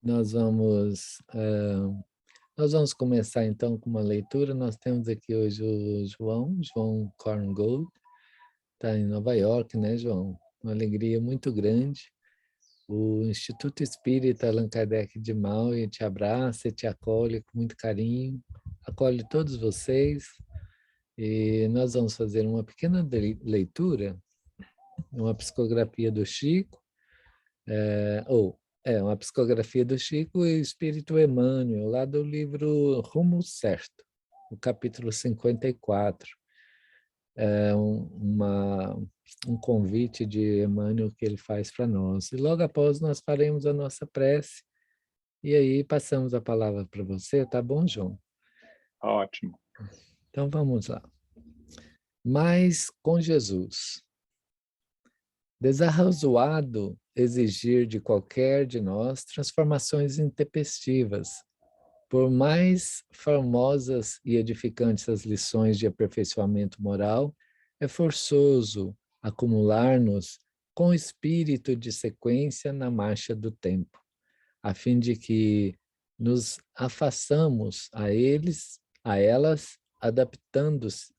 Nós vamos, nós vamos começar então com uma leitura. Nós temos aqui hoje o João Korngold, está em Nova York, né, João? Uma alegria muito grande. O Instituto Espírita Allan Kardec de Maui te abraça e te acolhe com muito carinho, acolhe todos vocês, e nós vamos fazer uma pequena leitura, uma psicografia do Chico, uma psicografia do Chico e Espírito Emmanuel, lá do livro Rumo Certo, o capítulo 54. É um convite de Emmanuel que ele faz para nós. E logo após nós faremos a nossa prece, e aí passamos a palavra para você, tá bom, João? Ótimo. Então vamos lá. Mas com Jesus. Desarrazoado exigir de qualquer de nós transformações intempestivas, por mais formosas e edificantes as lições de aperfeiçoamento moral, é forçoso acumular-nos com espírito de sequência na marcha do tempo, a fim de que nos afaçamos a elas,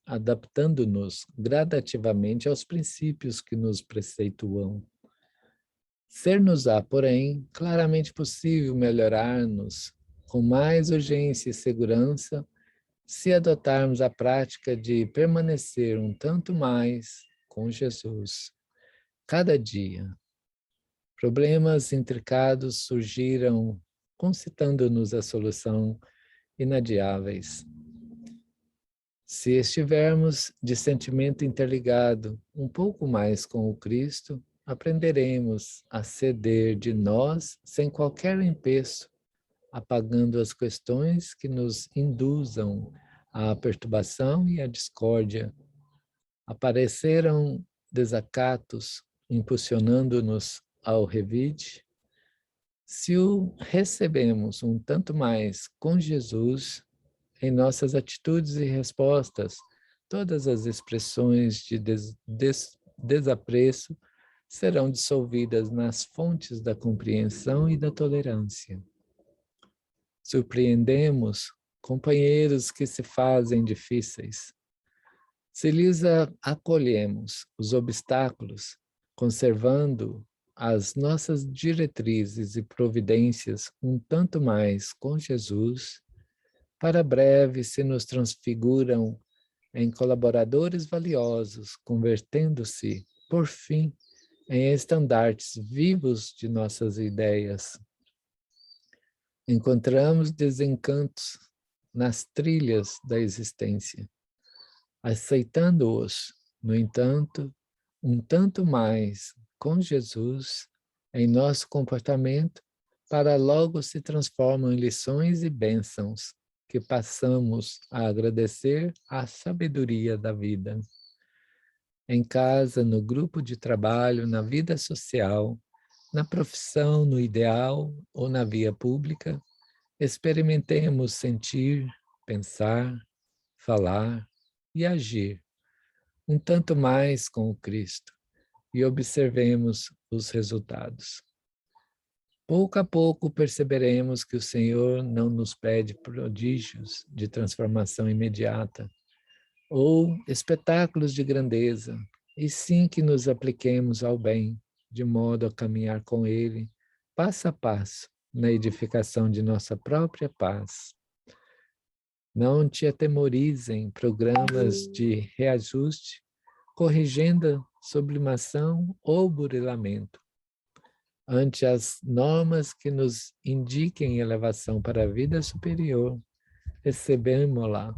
adaptando-nos gradativamente aos princípios que nos preceituam. Ser-nos-á, porém, claramente possível melhorar-nos com mais urgência e segurança se adotarmos a prática de permanecer um tanto mais com Jesus. Cada dia, problemas intricados surgiram, concitando-nos a solução inadiáveis. Se estivermos de sentimento interligado um pouco mais com o Cristo, aprenderemos a ceder de nós sem qualquer empeço, apagando as questões que nos induzam à perturbação e à discórdia. Apareceram desacatos impulsionando-nos ao revide. Se o recebemos um tanto mais com Jesus, em nossas atitudes e respostas, todas as expressões de desapreço serão dissolvidas nas fontes da compreensão e da tolerância. Surpreendemos companheiros que se fazem difíceis. Se lhes acolhemos os obstáculos, conservando as nossas diretrizes e providências um tanto mais com Jesus, para breve se nos transfiguram em colaboradores valiosos, convertendo-se, por fim, em estandartes vivos de nossas ideias. Encontramos desencantos nas trilhas da existência, aceitando-os, no entanto, um tanto mais com Jesus em nosso comportamento, para logo se transformam em lições e bênçãos que passamos a agradecer à sabedoria da vida. Em casa, no grupo de trabalho, na vida social, na profissão, no ideal ou na via pública, experimentemos sentir, pensar, falar e agir um tanto mais com o Cristo e observemos os resultados. Pouco a pouco perceberemos que o Senhor não nos pede prodígios de transformação imediata ou espetáculos de grandeza, e sim que nos apliquemos ao bem, de modo a caminhar com Ele, passo a passo, na edificação de nossa própria paz. Não te atemorizem programas de reajuste, corrigindo sublimação ou burilamento. Ante as normas que nos indiquem elevação para a vida superior, recebemos-las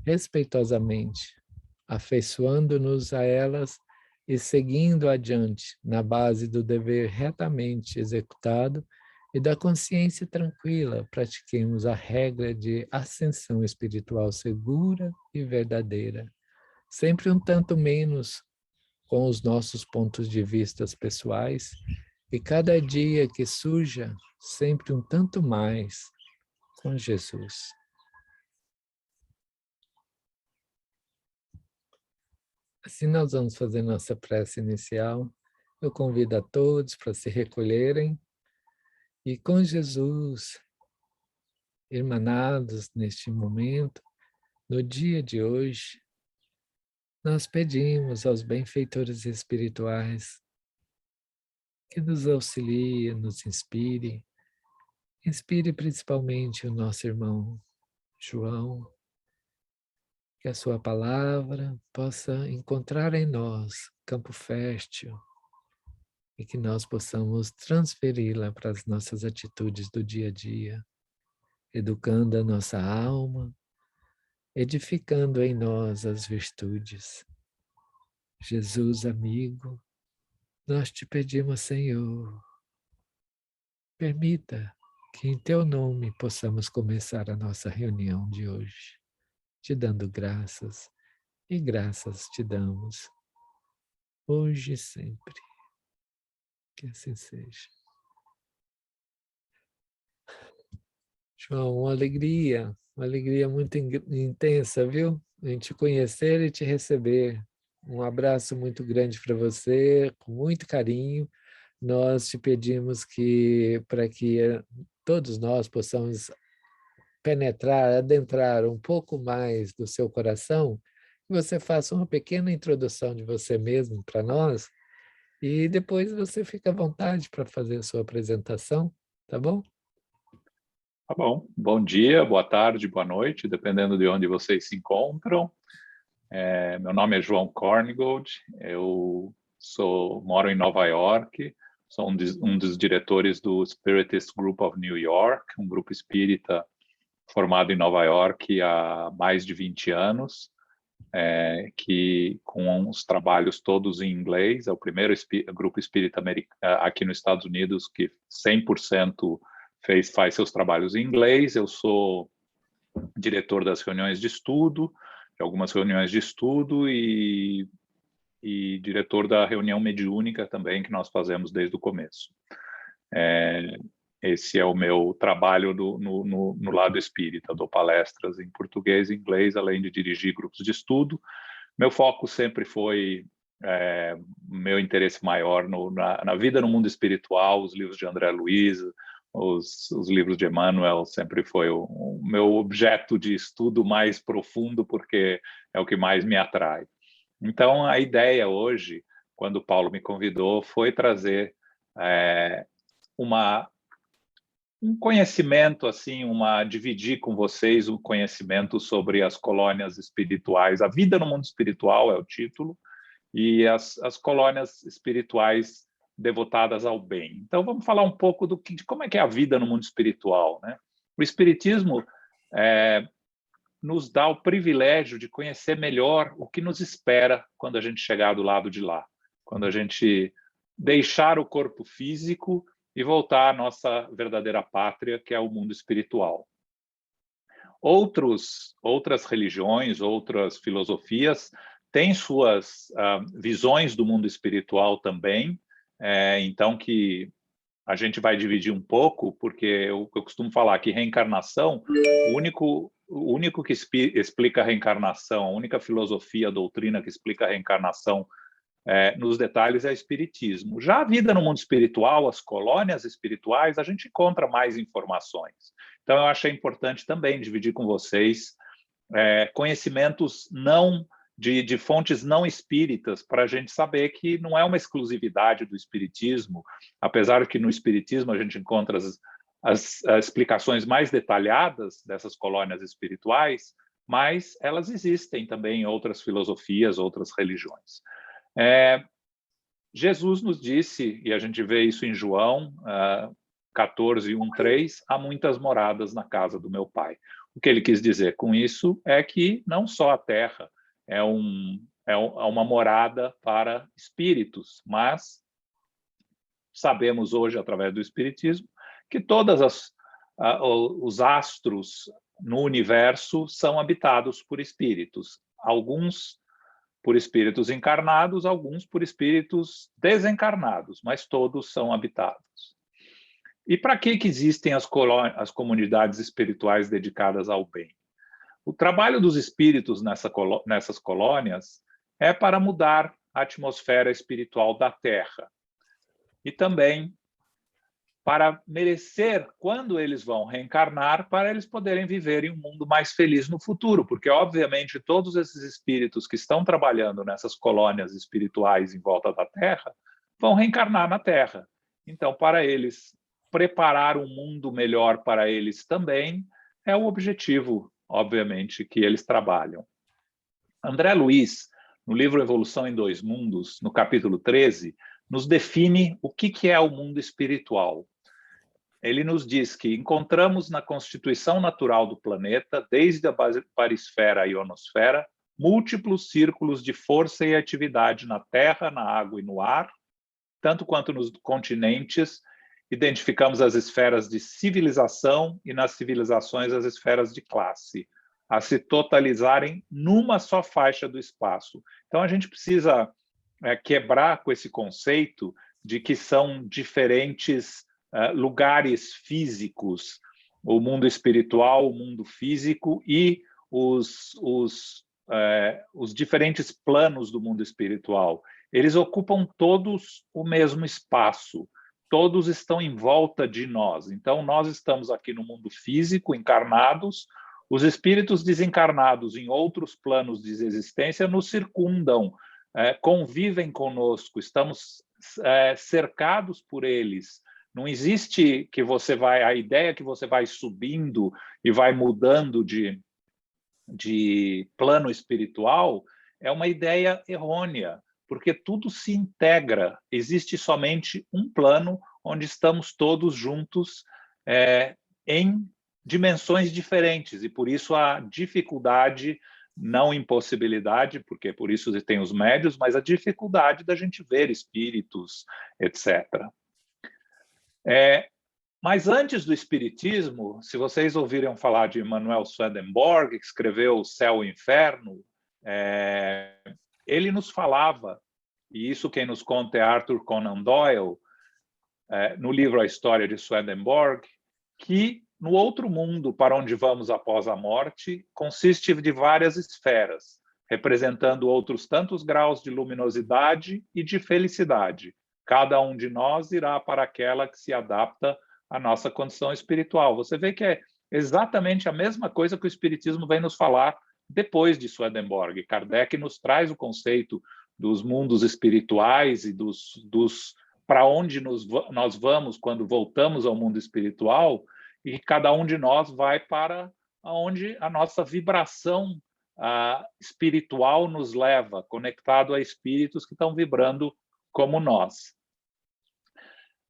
respeitosamente, afeiçoando-nos a elas e seguindo adiante na base do dever retamente executado e da consciência tranquila, pratiquemos a regra de ascensão espiritual segura e verdadeira, sempre um tanto menos com os nossos pontos de vista pessoais, e cada dia que surja, sempre um tanto mais com Jesus. Assim nós vamos fazer nossa prece inicial, Eu convido a todos para se recolherem e com Jesus, irmanados neste momento, no dia de hoje, nós pedimos aos benfeitores espirituais que nos auxilie, nos inspire. Inspire principalmente o nosso irmão João, que a sua palavra possa encontrar em nós campo fértil e que nós possamos transferi-la para as nossas atitudes do dia a dia, educando a nossa alma, edificando em nós as virtudes. Jesus, amigo, nós te pedimos, Senhor, permita que em teu nome possamos começar a nossa reunião de hoje, te dando graças, e graças te damos, hoje e sempre. Que assim seja. João, uma alegria muito intensa, viu? Em te conhecer e te receber. Um abraço muito grande para você, com muito carinho. Nós te pedimos que, para que todos nós possamos penetrar, adentrar um pouco mais do seu coração, que você faça uma pequena introdução de você mesmo para nós e depois você fica à vontade para fazer a sua apresentação, tá bom? Tá bom. Bom dia, boa tarde, boa noite, dependendo de onde vocês se encontram. Meu nome é João Korngold, eu moro em Nova York, sou um dos diretores do Spiritist Group of New York, um grupo espírita formado em Nova York há mais de 20 anos, que com os trabalhos todos em inglês, é o primeiro grupo espírita aqui nos Estados Unidos que 100% faz seus trabalhos em inglês. Eu sou diretor das reuniões de estudo, de algumas reuniões de estudo e diretor da reunião mediúnica também, que nós fazemos desde o começo. Esse é o meu trabalho no lado espírita. Dou palestras em português e inglês, além de dirigir grupos de estudo. Meu foco sempre foi meu interesse maior na vida no mundo espiritual, os livros de André Luiz, os livros de Emmanuel, sempre foi o meu objeto de estudo mais profundo, porque é o que mais me atrai. Então, a ideia hoje, quando o Paulo me convidou, foi trazer um conhecimento, assim, dividir com vocês o conhecimento sobre as colônias espirituais. A vida no mundo espiritual é o título, e as colônias espirituais devotadas ao bem. Então, vamos falar um pouco de como é que é a vida no mundo espiritual, né? O espiritismo nos dá o privilégio de conhecer melhor o que nos espera quando a gente chegar do lado de lá, quando a gente deixar o corpo físico e voltar à nossa verdadeira pátria, que é o mundo espiritual. Outras religiões, outras filosofias têm suas visões do mundo espiritual também, então que a gente vai dividir um pouco, porque eu costumo falar que reencarnação, o único que explica a reencarnação, a única filosofia, a doutrina que explica a reencarnação nos detalhes é o espiritismo. Já a vida no mundo espiritual, as colônias espirituais, a gente encontra mais informações. Então, eu achei importante também dividir com vocês conhecimentos de fontes não espíritas, para a gente saber que não é uma exclusividade do espiritismo, apesar que no espiritismo a gente encontra as explicações mais detalhadas dessas colônias espirituais, mas elas existem também em outras filosofias, outras religiões. Jesus nos disse, e a gente vê isso em João 14, 1, 3, há muitas moradas na casa do meu Pai. O que ele quis dizer com isso é que não só a terra é uma morada para espíritos, mas sabemos hoje, através do espiritismo, que todos os astros no universo são habitados por espíritos. Alguns por espíritos encarnados, alguns por espíritos desencarnados, mas todos são habitados. E para que existem as comunidades espirituais dedicadas ao bem? O trabalho dos espíritos nessas colônias é para mudar a atmosfera espiritual da Terra. e também para merecer, quando eles vão reencarnar, para eles poderem viver em um mundo mais feliz no futuro, porque, obviamente, todos esses espíritos que estão trabalhando nessas colônias espirituais em volta da Terra vão reencarnar na Terra. Então, para eles preparar um mundo melhor para eles também é o objetivo, obviamente, que eles trabalham. André Luiz, no livro Evolução em Dois Mundos, no capítulo 13, nos define o que é o mundo espiritual. Ele nos diz que encontramos na constituição natural do planeta, desde a barisfera à ionosfera, múltiplos círculos de força e atividade na terra, na água e no ar, tanto quanto nos continentes. Identificamos as esferas de civilização e nas civilizações as esferas de classe, a se totalizarem numa só faixa do espaço. Então a gente precisa quebrar com esse conceito de que são diferentes lugares físicos, o mundo espiritual, o mundo físico e os diferentes planos do mundo espiritual. Eles ocupam todos o mesmo espaço, todos estão em volta de nós. Então, nós estamos aqui no mundo físico, encarnados, os espíritos desencarnados em outros planos de existência nos circundam, convivem conosco, estamos cercados por eles. Não existe que você vai, a ideia que você vai subindo e vai mudando de plano espiritual é uma ideia errônea, porque tudo se integra. Existe somente um plano onde estamos todos juntos em dimensões diferentes, e por isso a dificuldade, não impossibilidade, porque por isso tem os médios, mas a dificuldade da gente ver espíritos, etc. Mas antes do Espiritismo, se vocês ouviram falar de Emanuel Swedenborg, que escreveu O Céu e o Inferno, ele nos falava, e isso quem nos conta é Arthur Conan Doyle, no livro A História de Swedenborg, que no outro mundo para onde vamos após a morte consiste de várias esferas, representando outros tantos graus de luminosidade e de felicidade. Cada um de nós irá para aquela que se adapta à nossa condição espiritual. Você vê que é exatamente a mesma coisa que o Espiritismo vem nos falar depois de Swedenborg. Kardec nos traz o conceito dos mundos espirituais e dos para onde nós vamos quando voltamos ao mundo espiritual, e cada um de nós vai para onde a nossa vibração espiritual nos leva, conectado a espíritos que estão vibrando como nós.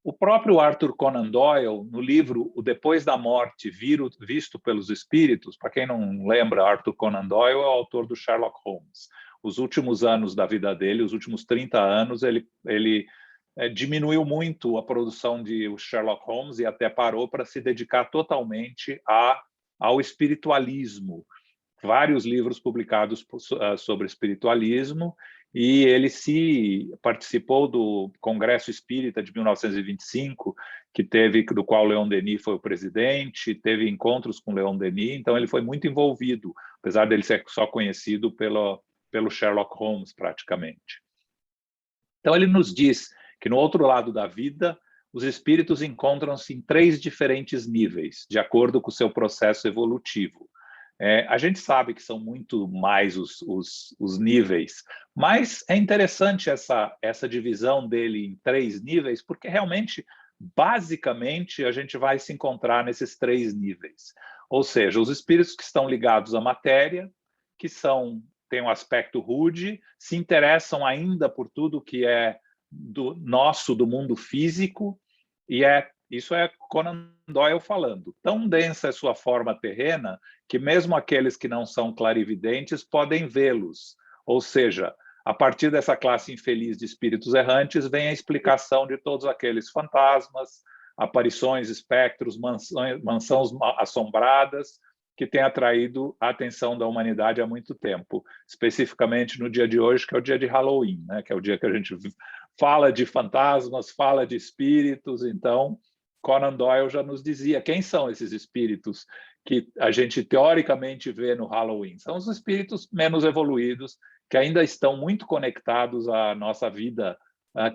O próprio Arthur Conan Doyle, no livro O Depois da Morte, Visto pelos Espíritos, para quem não lembra, Arthur Conan Doyle é o autor do Sherlock Holmes. Os últimos anos da vida dele, os últimos 30 anos, ele diminuiu muito a produção de Sherlock Holmes e até parou para se dedicar totalmente ao espiritualismo. Vários livros publicados sobre espiritualismo, e ele participou do Congresso Espírita de 1925, do qual Leon Denis foi o presidente, teve encontros com Leon Denis, então ele foi muito envolvido, apesar dele ser só conhecido pelo Sherlock Holmes, praticamente. Então ele nos diz que no outro lado da vida, os espíritos encontram-se em 3 diferentes níveis, de acordo com o seu processo evolutivo. A gente sabe que são muito mais os níveis, mas é interessante essa divisão dele em 3 níveis, porque realmente, basicamente, a gente vai se encontrar nesses 3 níveis. Ou seja, os espíritos que estão ligados à matéria, que têm um aspecto rude, se interessam ainda por tudo que é do mundo físico, e isso é Conan Doyle falando. Tão densa é sua forma terrena que mesmo aqueles que não são clarividentes podem vê-los. Ou seja, a partir dessa classe infeliz de espíritos errantes vem a explicação de todos aqueles fantasmas, aparições, espectros, mansões assombradas que têm atraído a atenção da humanidade há muito tempo, especificamente no dia de hoje, que é o dia de Halloween, né? Que é o dia que a gente fala de fantasmas, fala de espíritos. Então, Conan Doyle já nos dizia quem são esses espíritos que a gente teoricamente vê no Halloween. São os espíritos menos evoluídos, que ainda estão muito conectados à nossa vida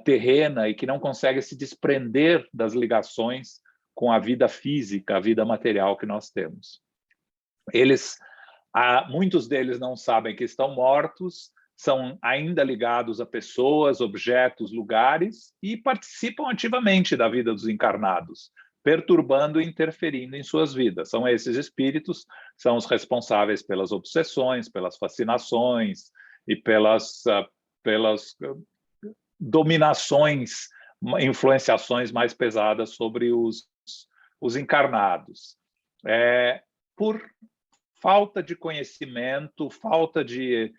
terrena e que não consegue se desprender das ligações com a vida física, a vida material que nós temos. Muitos deles não sabem que estão mortos, são ainda ligados a pessoas, objetos, lugares e participam ativamente da vida dos encarnados, perturbando e interferindo em suas vidas. São esses espíritos, são os responsáveis pelas obsessões, pelas fascinações e pelas dominações, influenciações mais pesadas sobre os encarnados. Por falta de conhecimento, falta de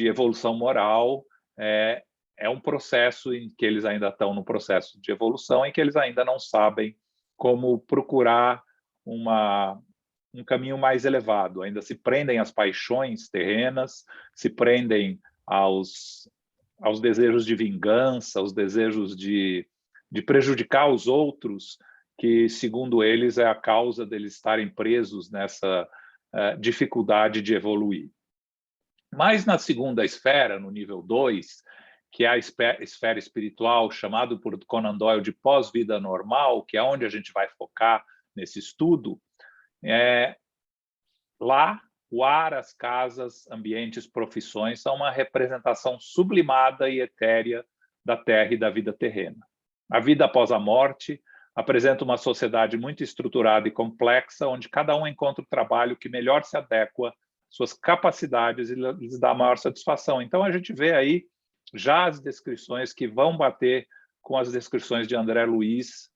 evolução moral, é um processo em que eles ainda estão no processo de evolução, em que eles ainda não sabem como procurar um caminho mais elevado, ainda se prendem às paixões terrenas, se prendem aos desejos de vingança, aos desejos de prejudicar os outros, que, segundo eles, é a causa deles estarem presos nessa dificuldade de evoluir. Mas na segunda esfera, no nível 2, que é a esfera espiritual, chamado por Conan Doyle de pós-vida normal, que é onde a gente vai focar nesse estudo, lá o ar, as casas, ambientes, profissões são uma representação sublimada e etérea da Terra e da vida terrena. A vida após a morte apresenta uma sociedade muito estruturada e complexa, onde cada um encontra o trabalho que melhor se adequa às suas capacidades e lhes dá maior satisfação. Então, a gente vê aí já as descrições que vão bater com as descrições de André Luiz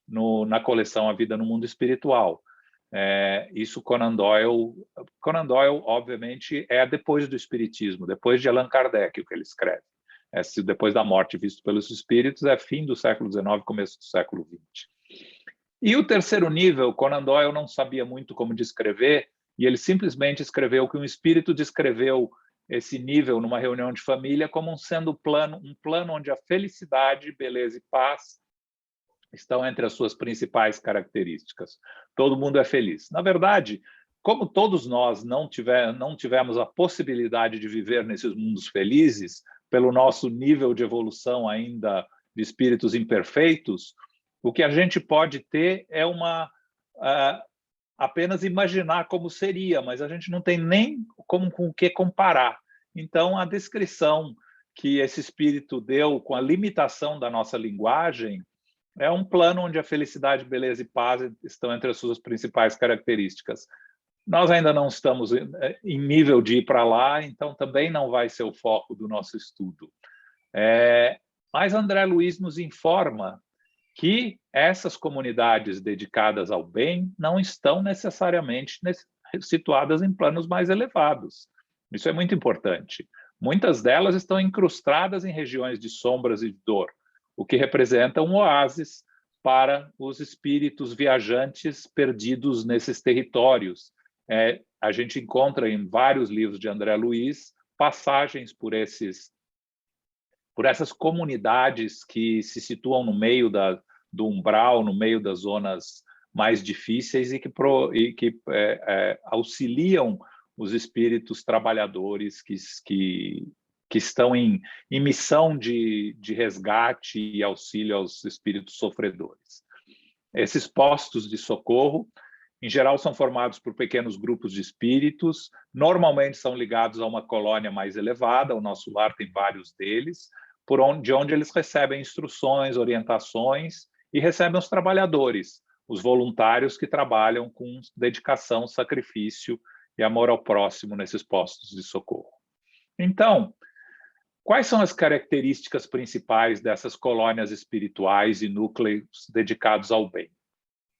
na coleção A Vida no Mundo Espiritual. Isso Conan Doyle, obviamente, é depois do Espiritismo, depois de Allan Kardec, o que ele escreve. Depois da morte visto pelos espíritos, é fim do século XIX, começo do século XX. E o terceiro nível, Conan Doyle não sabia muito como descrever, e ele simplesmente escreveu que um espírito descreveu esse nível numa reunião de família como sendo um plano onde a felicidade, beleza e paz estão entre as suas principais características. Todo mundo é feliz. Na verdade, como todos nós não tivemos a possibilidade de viver nesses mundos felizes, pelo nosso nível de evolução ainda de espíritos imperfeitos, o que a gente pode ter é apenas imaginar como seria, mas a gente não tem nem com o que comparar. Então, a descrição que esse espírito deu com a limitação da nossa linguagem é um plano onde a felicidade, beleza e paz estão entre as suas principais características. Nós ainda não estamos em nível de ir para lá, então também não vai ser o foco do nosso estudo. Mas André Luiz nos informa que essas comunidades dedicadas ao bem não estão necessariamente situadas em planos mais elevados. Isso é muito importante. Muitas delas estão incrustadas em regiões de sombras e de dor, o que representa um oásis para os espíritos viajantes perdidos nesses territórios. A gente encontra em vários livros de André Luiz passagens por essas comunidades que se situam no meio do umbral, no meio das zonas mais difíceis e que auxiliam os espíritos trabalhadores que estão em missão de resgate e auxílio aos espíritos sofredores. Esses postos de socorro, em geral, são formados por pequenos grupos de espíritos, normalmente são ligados a uma colônia mais elevada, o nosso lar tem vários deles, de onde eles recebem instruções, orientações e recebem os trabalhadores, os voluntários que trabalham com dedicação, sacrifício e amor ao próximo nesses postos de socorro. Então, quais são as características principais dessas colônias espirituais e núcleos dedicados ao bem?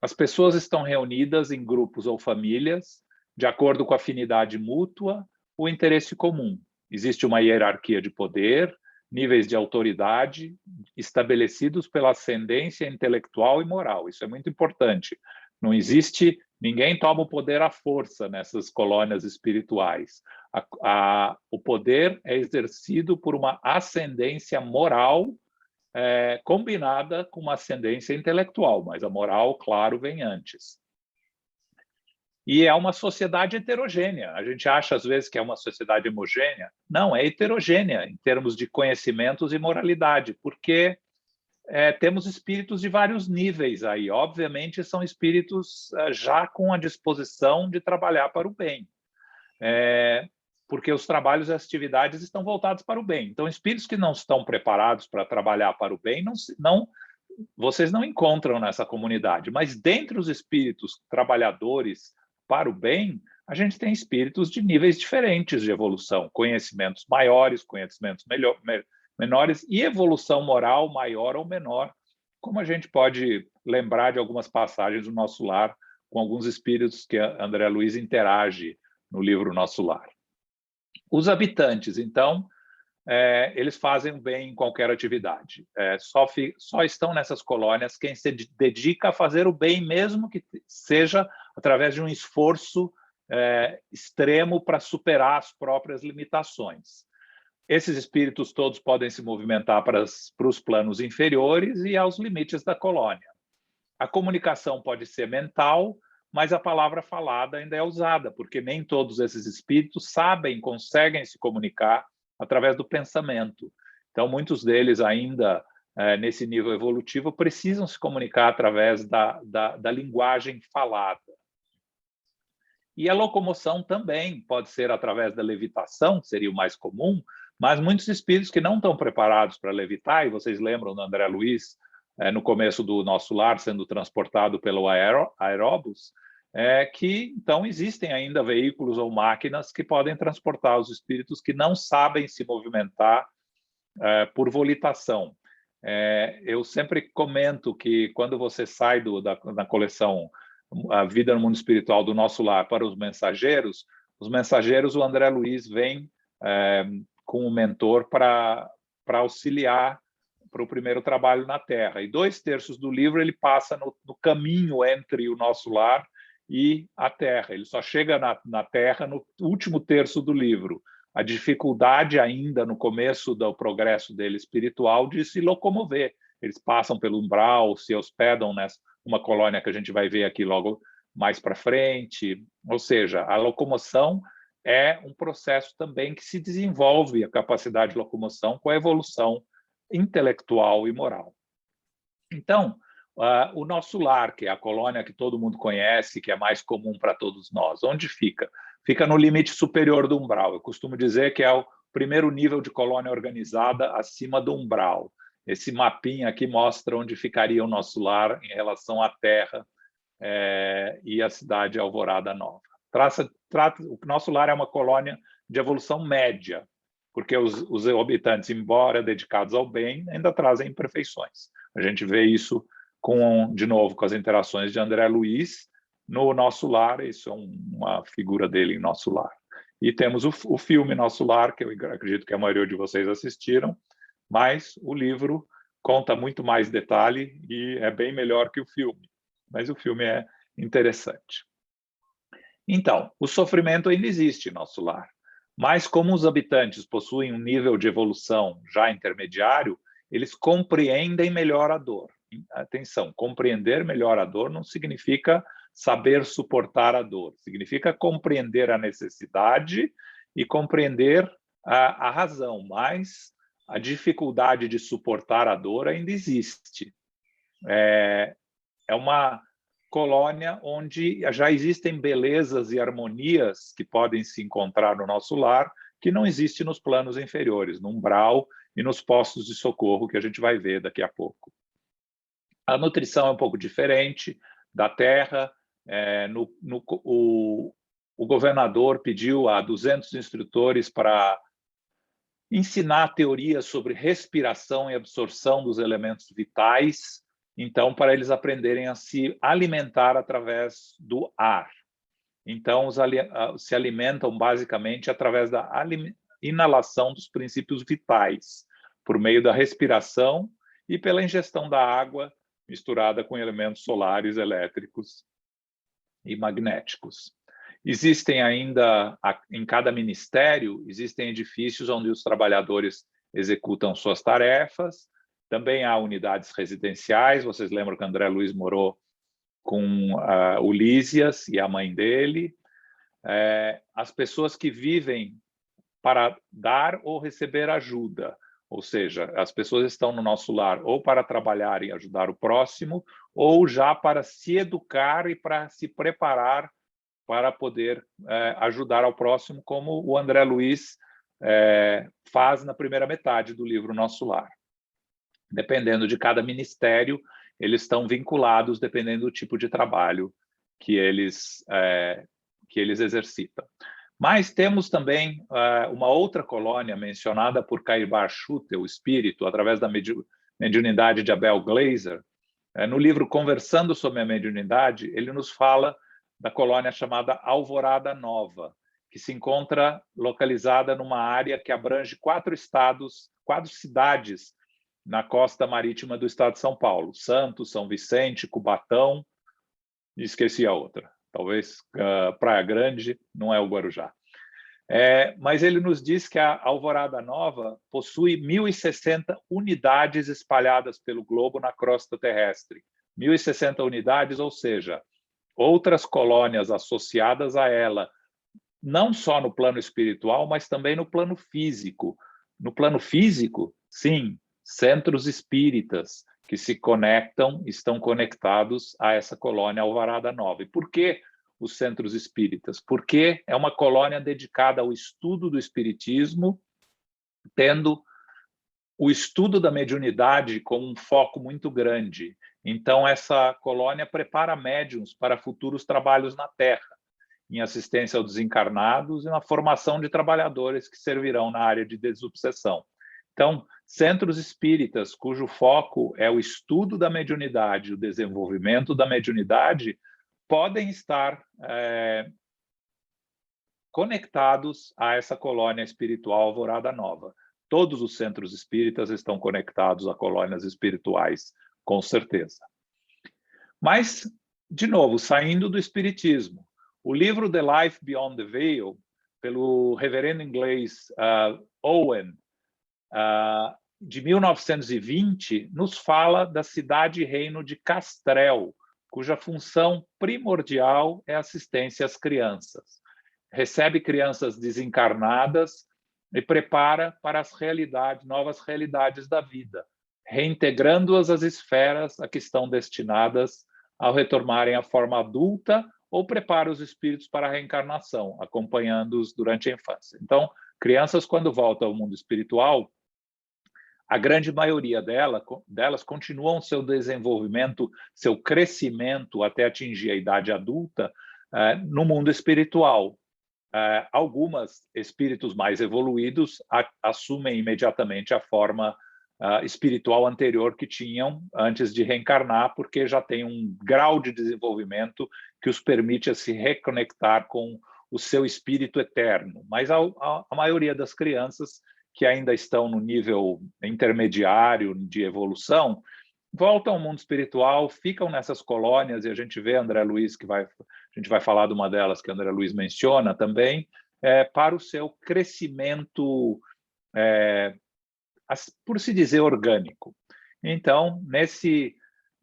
As pessoas estão reunidas em grupos ou famílias, de acordo com a afinidade mútua ou interesse comum. Existe uma hierarquia de poder, níveis de autoridade estabelecidos pela ascendência intelectual e moral. Isso é muito importante. Não existe, ninguém toma o poder à força nessas colônias espirituais. O poder é exercido por uma ascendência moral combinada com uma ascendência intelectual, mas a moral, claro, vem antes. E é uma sociedade heterogênea. A gente acha, às vezes, que é uma sociedade homogênea. Não, é heterogênea em termos de conhecimentos e moralidade, porque temos espíritos de vários níveis aí. Obviamente, são espíritos já com a disposição de trabalhar para o bem. Porque os trabalhos e as atividades estão voltados para o bem. Então, espíritos que não estão preparados para trabalhar para o bem, vocês não encontram nessa comunidade. Mas dentre os espíritos trabalhadores para o bem, a gente tem espíritos de níveis diferentes de evolução, conhecimentos maiores, conhecimentos menores e evolução moral maior ou menor, como a gente pode lembrar de algumas passagens do Nosso Lar com alguns espíritos que a André Luiz interage no livro Nosso Lar. Os habitantes, então, eles fazem o bem em qualquer atividade. Só estão nessas colônias quem se dedica a fazer o bem, mesmo que seja através de um esforço extremo para superar as próprias limitações. Esses espíritos todos podem se movimentar para os planos inferiores e aos limites da colônia. A comunicação pode ser mental, mas a palavra falada ainda é usada, porque nem todos esses espíritos conseguem se comunicar através do pensamento. Então, muitos deles ainda, nesse nível evolutivo, precisam se comunicar através da linguagem falada. E a locomoção também pode ser através da levitação, que seria o mais comum, mas muitos espíritos que não estão preparados para levitar, e vocês lembram do André Luiz, no começo do Nosso Lar, sendo transportado pelo aeróbus, que então existem ainda veículos ou máquinas que podem transportar os espíritos que não sabem se movimentar por volitação. Eu sempre comento que quando você sai da coleção A Vida no Mundo Espiritual do Nosso Lar para os mensageiros, o André Luiz vem com o mentor para auxiliar para o primeiro trabalho na Terra. E 2/3 do livro ele passa no caminho entre o Nosso Lar e a Terra. Ele só chega na Terra no último terço do livro. A dificuldade ainda no começo do progresso dele espiritual de se locomover. Eles passam pelo umbral, se hospedam numa colônia que a gente vai ver aqui logo mais para frente. Ou seja, a locomoção é um processo também que se desenvolve, a capacidade de locomoção, com a evolução intelectual e moral. Então, o Nosso Lar, que é a colônia que todo mundo conhece, que é mais comum para todos nós, onde fica? Fica no limite superior do umbral. Eu costumo dizer que é o primeiro nível de colônia organizada acima do umbral. Esse mapinha aqui mostra onde ficaria o Nosso Lar em relação à Terra e à cidade Alvorada Nova. O Nosso Lar é uma colônia de evolução média, porque os habitantes, embora dedicados ao bem, ainda trazem imperfeições. A gente vê isso, de novo, com as interações de André Luiz no Nosso Lar, isso é uma figura dele em Nosso Lar. E temos o filme Nosso Lar, que eu acredito que a maioria de vocês assistiram, mas o livro conta muito mais detalhe e é bem melhor que o filme. Mas o filme é interessante. Então, o sofrimento ainda existe em Nosso Lar, mas como os habitantes possuem um nível de evolução já intermediário, eles compreendem melhor a dor. Atenção, compreender melhor a dor não significa saber suportar a dor, significa compreender a necessidade e compreender a razão, mas a dificuldade de suportar a dor ainda existe. É uma colônia onde já existem belezas e harmonias que podem se encontrar no Nosso Lar, que não existe nos planos inferiores, no umbral e nos postos de socorro, que a gente vai ver daqui a pouco. A nutrição é um pouco diferente da Terra. O governador pediu a 200 instrutores para ensinar teorias sobre respiração e absorção dos elementos vitais, então, para eles aprenderem a se alimentar através do ar. Então, se alimentam basicamente através da inalação dos princípios vitais, por meio da respiração e pela ingestão da água misturada com elementos solares, elétricos e magnéticos. Existem ainda, em cada ministério, existem edifícios onde os trabalhadores executam suas tarefas. Também há unidades residenciais. Vocês lembram que André Luiz morou com o Lísias e a mãe dele. As pessoas que vivem para dar ou receber ajuda. ou seja, as pessoas estão no nosso lar ou para trabalhar e ajudar o próximo, ou já para se educar e para se preparar para poder ajudar ao próximo, como o André Luiz faz na primeira metade do livro Nosso Lar. Dependendo de cada ministério, eles estão vinculados, dependendo do tipo de trabalho que eles exercitam. Mas temos também uma outra colônia mencionada por Kaibar Schutte, o espírito, através da mediunidade de Abel Glaser. No livro Conversando sobre a Mediunidade, ele nos fala da colônia chamada Alvorada Nova, que se encontra localizada numa área que abrange 4 cidades na costa marítima do estado de São Paulo: Santos, São Vicente, Cubatão, e esqueci a outra. Talvez Praia Grande, não é o Guarujá. Mas ele nos diz que a Alvorada Nova possui 1.060 unidades espalhadas pelo globo na crosta terrestre. 1.060 unidades, ou seja, outras colônias associadas a ela, não só no plano espiritual, mas também no plano físico. No plano físico, sim, centros espíritas que se conectam, estão conectados a essa colônia Alvorada Nova. E por que os centros espíritas? Porque é uma colônia dedicada ao estudo do espiritismo, tendo o estudo da mediunidade como um foco muito grande. Então, essa colônia prepara médiuns para futuros trabalhos na Terra, em assistência aos desencarnados e na formação de trabalhadores que servirão na área de desobsessão. Então, centros espíritas, cujo foco é o estudo da mediunidade, o desenvolvimento da mediunidade, podem estar conectados a essa colônia espiritual Alvorada Nova. Todos os centros espíritas estão conectados a colônias espirituais, com certeza. Mas, de novo, saindo do espiritismo, o livro The Life Beyond the Veil, pelo reverendo inglês Owen, de 1920, nos fala da cidade-reino de Castrel, cuja função primordial é assistência às crianças. Recebe crianças desencarnadas e prepara para as novas realidades da vida, reintegrando-as às esferas a que estão destinadas ao retornarem à forma adulta, ou prepara os espíritos para a reencarnação, acompanhando-os durante a infância. Então, crianças, quando voltam ao mundo espiritual, a grande maioria delas continuam seu desenvolvimento, seu crescimento até atingir a idade adulta no mundo espiritual. Algumas espíritos mais evoluídos assumem imediatamente a forma espiritual anterior que tinham antes de reencarnar, porque já tem um grau de desenvolvimento que os permite a se reconectar com o seu espírito eterno. Mas a maioria das crianças que ainda estão no nível intermediário de evolução, voltam ao mundo espiritual, ficam nessas colônias, e a gente vê André Luiz, a gente vai falar de uma delas que André Luiz menciona também, para o seu crescimento, por se dizer, orgânico. Então,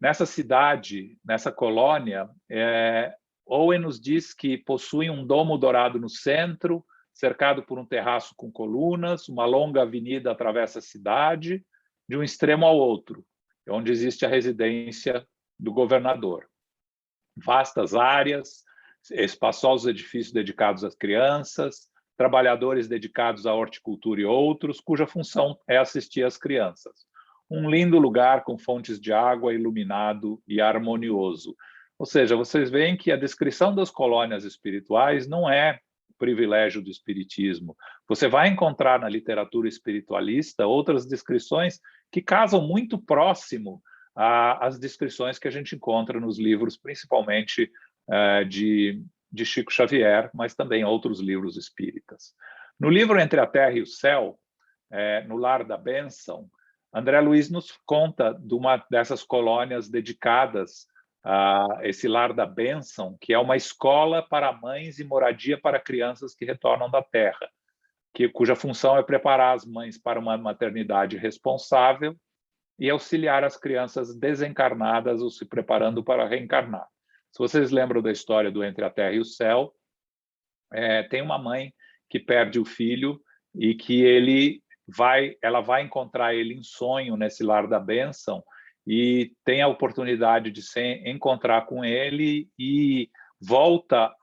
nessa cidade, nessa colônia, Owen nos diz que possui um domo dourado no centro, cercado por um terraço com colunas, uma longa avenida atravessa a cidade, de um extremo ao outro, onde existe a residência do governador. Vastas áreas, espaçosos edifícios dedicados às crianças, trabalhadores dedicados à horticultura e outros, cuja função é assistir às crianças. Um lindo lugar com fontes de água, iluminado e harmonioso. Ou seja, vocês veem que a descrição das colônias espirituais não é privilégio do espiritismo. Você vai encontrar na literatura espiritualista outras descrições que casam muito próximo às descrições que a gente encontra nos livros, principalmente de Chico Xavier, mas também outros livros espíritas. No livro Entre a Terra e o Céu, no Lar da Bênção, André Luiz nos conta de uma dessas colônias dedicadas esse Lar da Bênção, que é uma escola para mães e moradia para crianças que retornam da Terra, cuja função é preparar as mães para uma maternidade responsável e auxiliar as crianças desencarnadas ou se preparando para reencarnar. Se vocês lembram da história do Entre a Terra e o Céu, tem uma mãe que perde o filho e que ele ela vai encontrar ele em sonho nesse lar da bênção e tem a oportunidade de se encontrar com ele e volta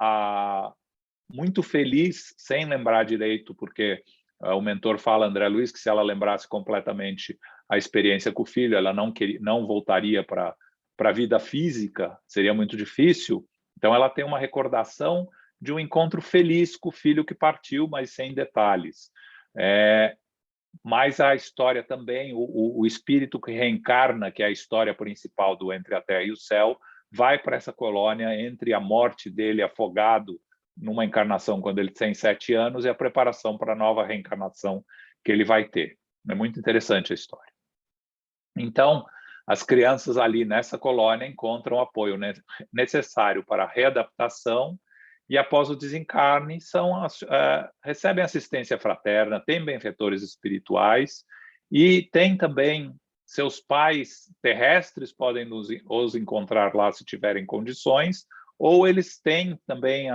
muito feliz, sem lembrar direito, porque o mentor fala, André Luiz, que se ela lembrasse completamente a experiência com o filho, ela não voltaria para a vida física, seria muito difícil. Então, ela tem uma recordação de um encontro feliz com o filho que partiu, mas sem detalhes. Mas a história também, o espírito que reencarna, que é a história principal do Entre a Terra e o Céu, vai para essa colônia entre a morte dele afogado numa encarnação quando ele tem 7 anos e a preparação para a nova reencarnação que ele vai ter. É muito interessante a história. Então, as crianças ali nessa colônia encontram o apoio necessário para a readaptação e, após o desencarne, recebem assistência fraterna, têm benfeitores espirituais e têm também seus pais terrestres, podem os encontrar lá se tiverem condições, ou eles têm também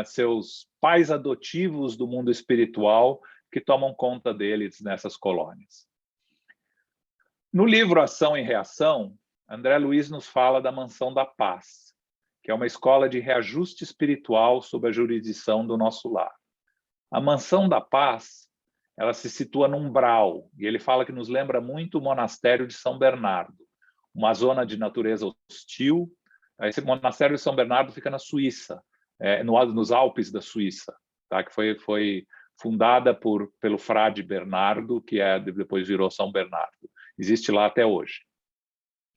seus pais adotivos do mundo espiritual que tomam conta deles nessas colônias. No livro Ação e Reação, André Luiz nos fala da Mansão da Paz, que é uma escola de reajuste espiritual sob a jurisdição do nosso lar. A Mansão da Paz, ela se situa no umbral, e ele fala que nos lembra muito o monastério de São Bernardo, uma zona de natureza hostil. Esse monastério de São Bernardo fica na Suíça, nos Alpes da Suíça, tá? Que foi fundada pelo frade Bernardo, que depois virou São Bernardo. Existe lá até hoje.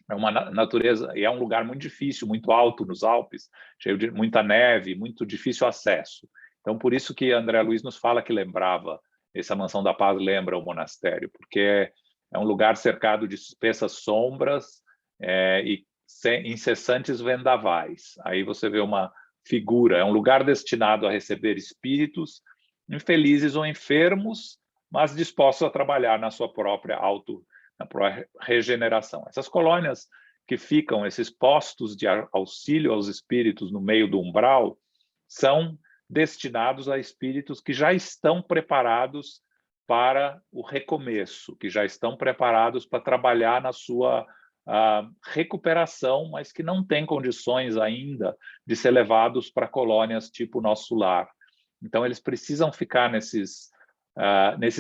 É uma natureza, e é um lugar muito difícil, muito alto nos Alpes, cheio de muita neve, muito difícil acesso. Então, por isso que André Luiz nos fala que essa Mansão da Paz lembra o monastério, porque é um lugar cercado de espessas sombras e incessantes vendavais. Aí você vê uma figura, é um lugar destinado a receber espíritos infelizes ou enfermos, mas dispostos a trabalhar na sua própria regeneração. Essas colônias que ficam, esses postos de auxílio aos espíritos no meio do umbral, são destinados a espíritos que já estão preparados para o recomeço, que já estão preparados para trabalhar na sua recuperação, mas que não têm condições ainda de ser levados para colônias tipo Nosso Lar. Então, eles precisam ficar nesses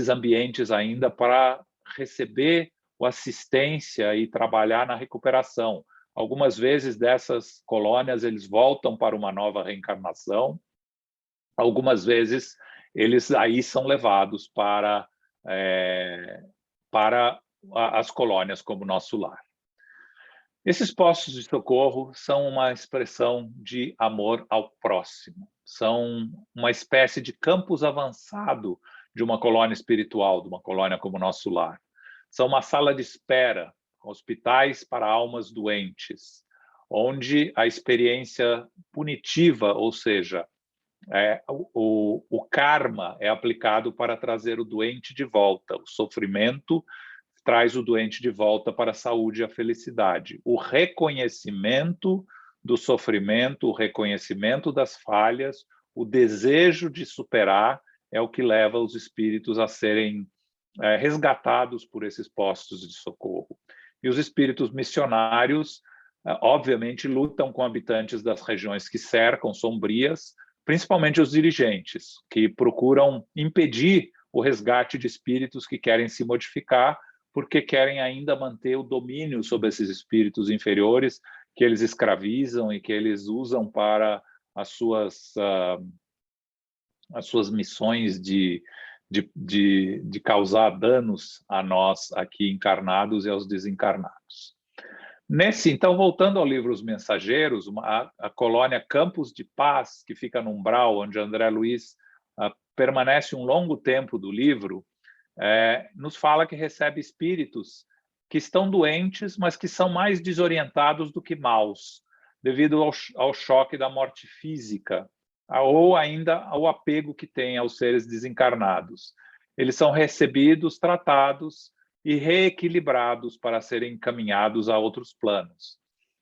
ambientes ainda para receber assistência e trabalhar na recuperação. Algumas vezes dessas colônias eles voltam para uma nova reencarnação, algumas vezes eles aí são levados para as colônias como Nosso Lar. Esses postos de socorro são uma expressão de amor ao próximo, são uma espécie de campus avançado de uma colônia espiritual, de uma colônia como Nosso Lar. São uma sala de espera, hospitais para almas doentes, onde a experiência punitiva, ou seja, o karma é aplicado para trazer o doente de volta, o sofrimento traz o doente de volta para a saúde e a felicidade. O reconhecimento do sofrimento, o reconhecimento das falhas, o desejo de superar é o que leva os espíritos a serem resgatados por esses postos de socorro. E os espíritos missionários, obviamente, lutam com habitantes das regiões que cercam, sombrias, principalmente os dirigentes, que procuram impedir o resgate de espíritos que querem se modificar, porque querem ainda manter o domínio sobre esses espíritos inferiores que eles escravizam e que eles usam para as suas missões de causar danos a nós aqui encarnados e aos desencarnados. Então, voltando ao livro Os Mensageiros, a colônia Campos de Paz, que fica no umbral, onde André Luiz permanece um longo tempo do livro, nos fala que recebe espíritos que estão doentes, mas que são mais desorientados do que maus, devido ao choque da morte física, ou ainda ao apego que tem aos seres desencarnados. Eles são recebidos, tratados e reequilibrados para serem encaminhados a outros planos.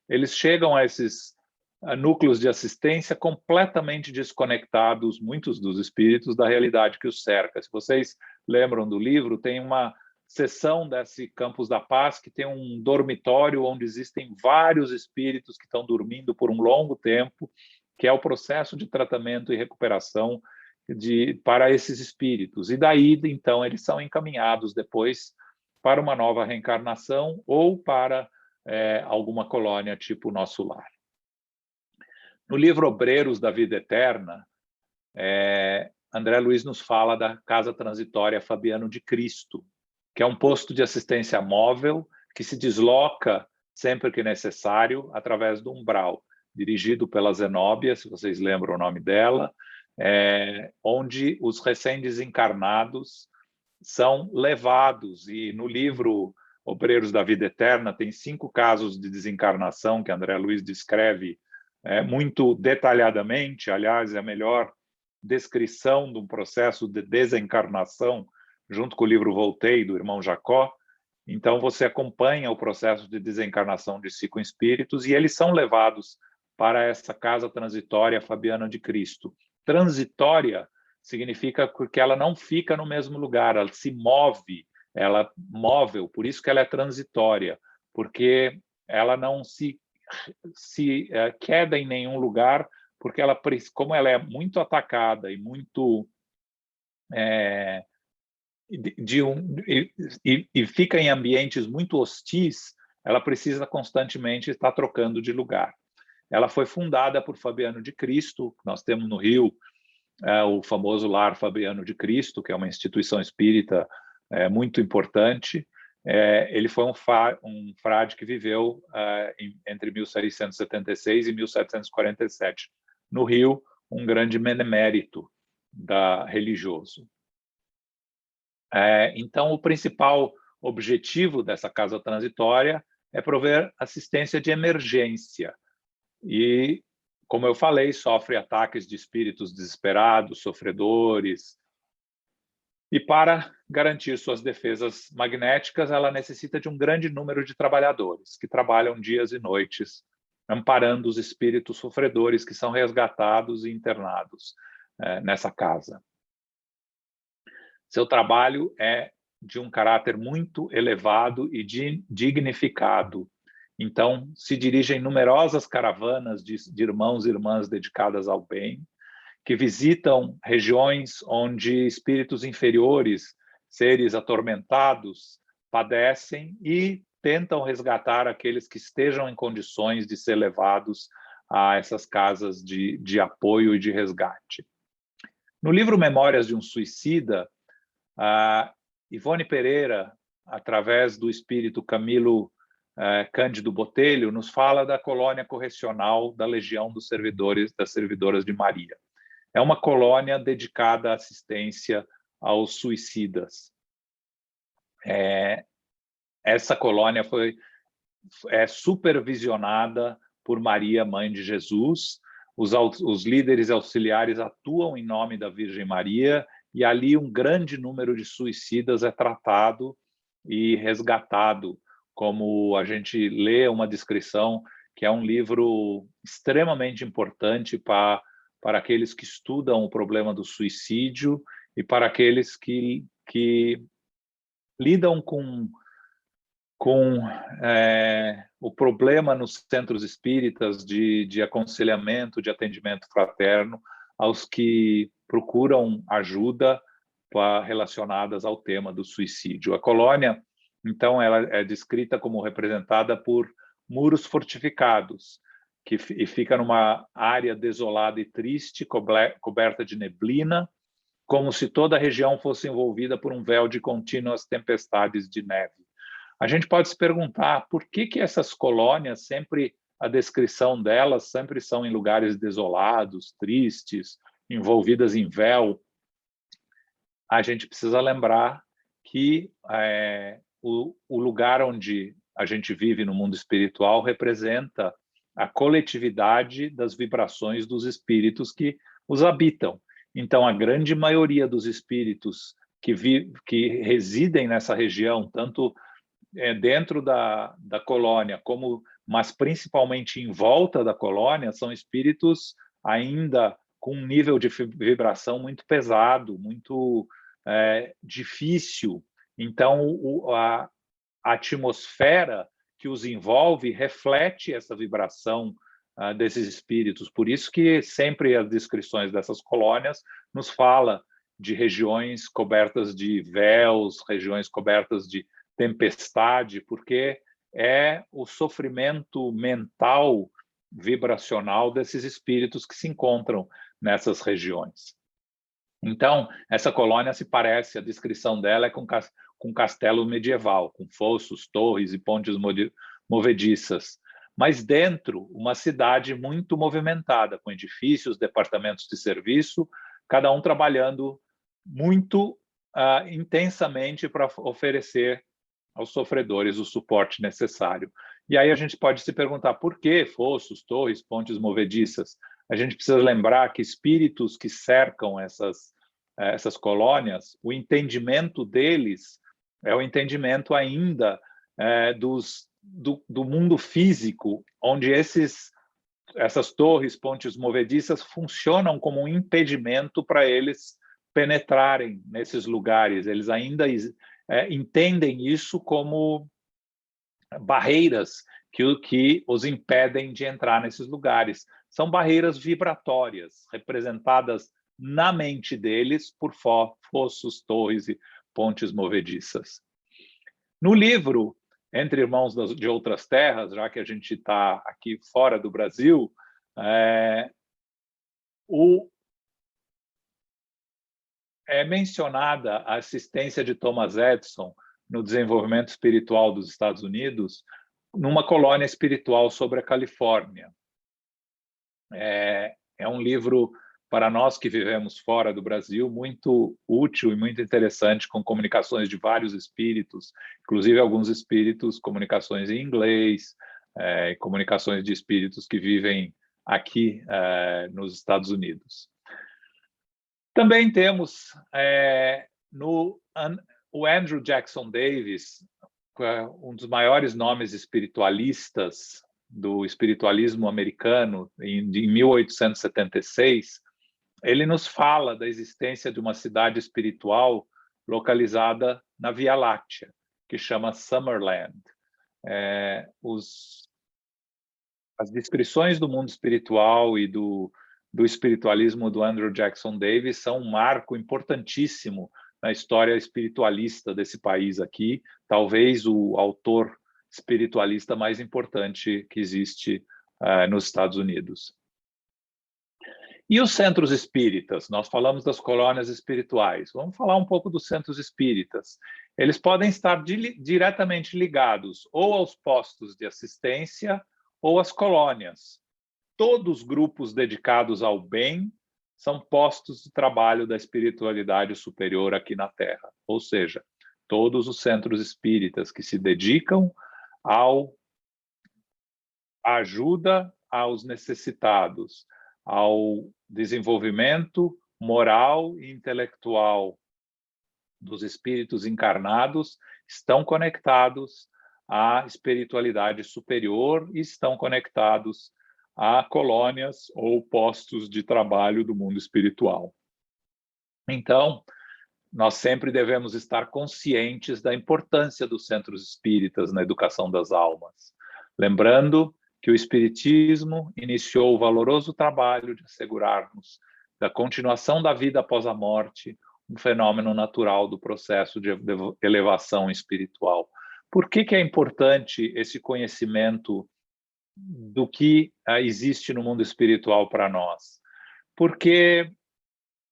Eles chegam a esses núcleos de assistência completamente desconectados, muitos dos espíritos, da realidade que os cerca. Se vocês lembram do livro, tem uma seção desse Campus da Paz que tem um dormitório onde existem vários espíritos que estão dormindo por um longo tempo, que é o processo de tratamento e recuperação para esses espíritos. E daí, então, eles são encaminhados depois para uma nova reencarnação ou para alguma colônia tipo Nosso Lar. No livro Obreiros da Vida Eterna, André Luiz nos fala da Casa Transitória Fabiano de Cristo, que é um posto de assistência móvel que se desloca sempre que necessário através do umbral, dirigido pela Zenóbia, se vocês lembram o nome dela, onde os recém-desencarnados são levados. E no livro Obreiros da Vida Eterna tem 5 casos de desencarnação que André Luiz descreve muito detalhadamente. Aliás, é a melhor descrição de um processo de desencarnação, junto com o livro Voltei, do irmão Jacó. Então, você acompanha o processo de desencarnação de 5 espíritos e eles são levados para essa casa transitória Fabiana de Cristo. Transitória significa porque ela não fica no mesmo lugar, ela se move, ela é móvel, por isso que ela é transitória, porque ela não se queda em nenhum lugar, porque ela, como ela é muito atacada e muito e fica em ambientes muito hostis, ela precisa constantemente estar trocando de lugar. Ela foi fundada por Fabiano de Cristo. Nós temos no Rio o famoso Lar Fabiano de Cristo, que é uma instituição espírita muito importante. Ele foi um frade que viveu entre 1676 e 1747. No Rio, um grande benemérito religioso. Então, o principal objetivo dessa casa transitória é prover assistência de emergência. E, como eu falei, sofre ataques de espíritos desesperados, sofredores. E para garantir suas defesas magnéticas, ela necessita de um grande número de trabalhadores, que trabalham dias e noites, amparando os espíritos sofredores que são resgatados e internados nessa casa. Seu trabalho é de um caráter muito elevado e dignificado. Então, se dirigem numerosas caravanas de irmãos e irmãs dedicadas ao bem, que visitam regiões onde espíritos inferiores, seres atormentados, padecem e tentam resgatar aqueles que estejam em condições de ser levados a essas casas de apoio e de resgate. No livro Memórias de um Suicida, a Ivone Pereira, através do espírito Camilo Cândido Botelho, nos fala da colônia correcional da Legião dos Servidores, das Servidoras de Maria. É uma colônia dedicada à assistência aos suicidas. Essa colônia é supervisionada por Maria, Mãe de Jesus. Os líderes auxiliares atuam em nome da Virgem Maria e ali um grande número de suicidas é tratado e resgatado, como a gente lê uma descrição, que é um livro extremamente importante para aqueles que estudam o problema do suicídio e para aqueles que lidam com o problema nos centros espíritas de aconselhamento, de atendimento fraterno, aos que procuram ajuda relacionadas ao tema do suicídio. A colônia, então, ela é descrita como representada por muros fortificados, e fica numa área desolada e triste, coberta de neblina, como se toda a região fosse envolvida por um véu de contínuas tempestades de neve. A gente pode se perguntar por que essas colônias, a descrição delas sempre são em lugares desolados, tristes, envolvidas em véu. A gente precisa lembrar que o lugar onde a gente vive no mundo espiritual representa a coletividade das vibrações dos espíritos que os habitam. Então, a grande maioria dos espíritos que residem nessa região, tanto dentro da colônia, mas principalmente em volta da colônia, são espíritos ainda com um nível de vibração muito pesado, muito difícil. Então, a atmosfera que os envolve reflete essa vibração desses espíritos. Por isso que sempre as descrições dessas colônias nos fala de regiões cobertas de véus, regiões cobertas de tempestade, porque é o sofrimento mental, vibracional desses espíritos que se encontram nessas regiões. Então, essa colônia se parece, a descrição dela é com castelo medieval, com fossos, torres e pontes movediças. Mas dentro, uma cidade muito movimentada, com edifícios, departamentos de serviço, cada um trabalhando muito intensamente para oferecer aos sofredores o suporte necessário. E aí a gente pode se perguntar por que fossos, torres, pontes movediças? A gente precisa lembrar que espíritos que cercam essas colônias, o entendimento deles é o entendimento ainda do mundo físico, onde essas torres, pontes movediças funcionam como um impedimento para eles penetrarem nesses lugares. Eles ainda entendem isso como barreiras que os impedem de entrar nesses lugares. São barreiras vibratórias, representadas na mente deles por fossos, torres e pontes movediças. No livro Entre Irmãos de Outras Terras, já que a gente está aqui fora do Brasil, é mencionada a assistência de Thomas Edison no desenvolvimento espiritual dos Estados Unidos, numa colônia espiritual sobre a Califórnia. É um livro, para nós que vivemos fora do Brasil, muito útil e muito interessante, com comunicações de vários espíritos, inclusive alguns espíritos, comunicações em inglês, comunicações de espíritos que vivem aqui nos Estados Unidos. Também temos o Andrew Jackson Davis, um dos maiores nomes espiritualistas do espiritualismo americano, em 1876, ele nos fala da existência de uma cidade espiritual localizada na Via Láctea, que chama Summerland. As descrições do mundo espiritual e do espiritualismo do Andrew Jackson Davis são um marco importantíssimo na história espiritualista desse país aqui, talvez o autor espiritualista mais importante que existe nos Estados Unidos. E os centros espíritas? Nós falamos das colônias espirituais. Vamos falar um pouco dos centros espíritas. Eles podem estar diretamente ligados ou aos postos de assistência ou às colônias. Todos os grupos dedicados ao bem são postos de trabalho da espiritualidade superior aqui na Terra. Ou seja, todos os centros espíritas que se dedicam à ajuda aos necessitados, ao desenvolvimento moral e intelectual dos espíritos encarnados, estão conectados à espiritualidade superior e estão conectados a colônias ou postos de trabalho do mundo espiritual. Então, nós sempre devemos estar conscientes da importância dos centros espíritas na educação das almas, lembrando que o Espiritismo iniciou o valoroso trabalho de assegurarmos da continuação da vida após a morte, um fenômeno natural do processo de elevação espiritual. Por que é importante esse conhecimento do que existe no mundo espiritual para nós? Porque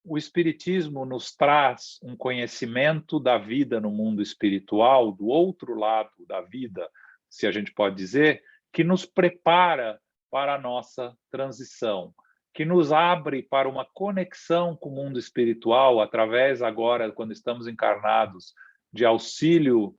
o Espiritismo nos traz um conhecimento da vida no mundo espiritual, do outro lado da vida, se a gente pode dizer, que nos prepara para a nossa transição, que nos abre para uma conexão com o mundo espiritual através agora, quando estamos encarnados, de auxílio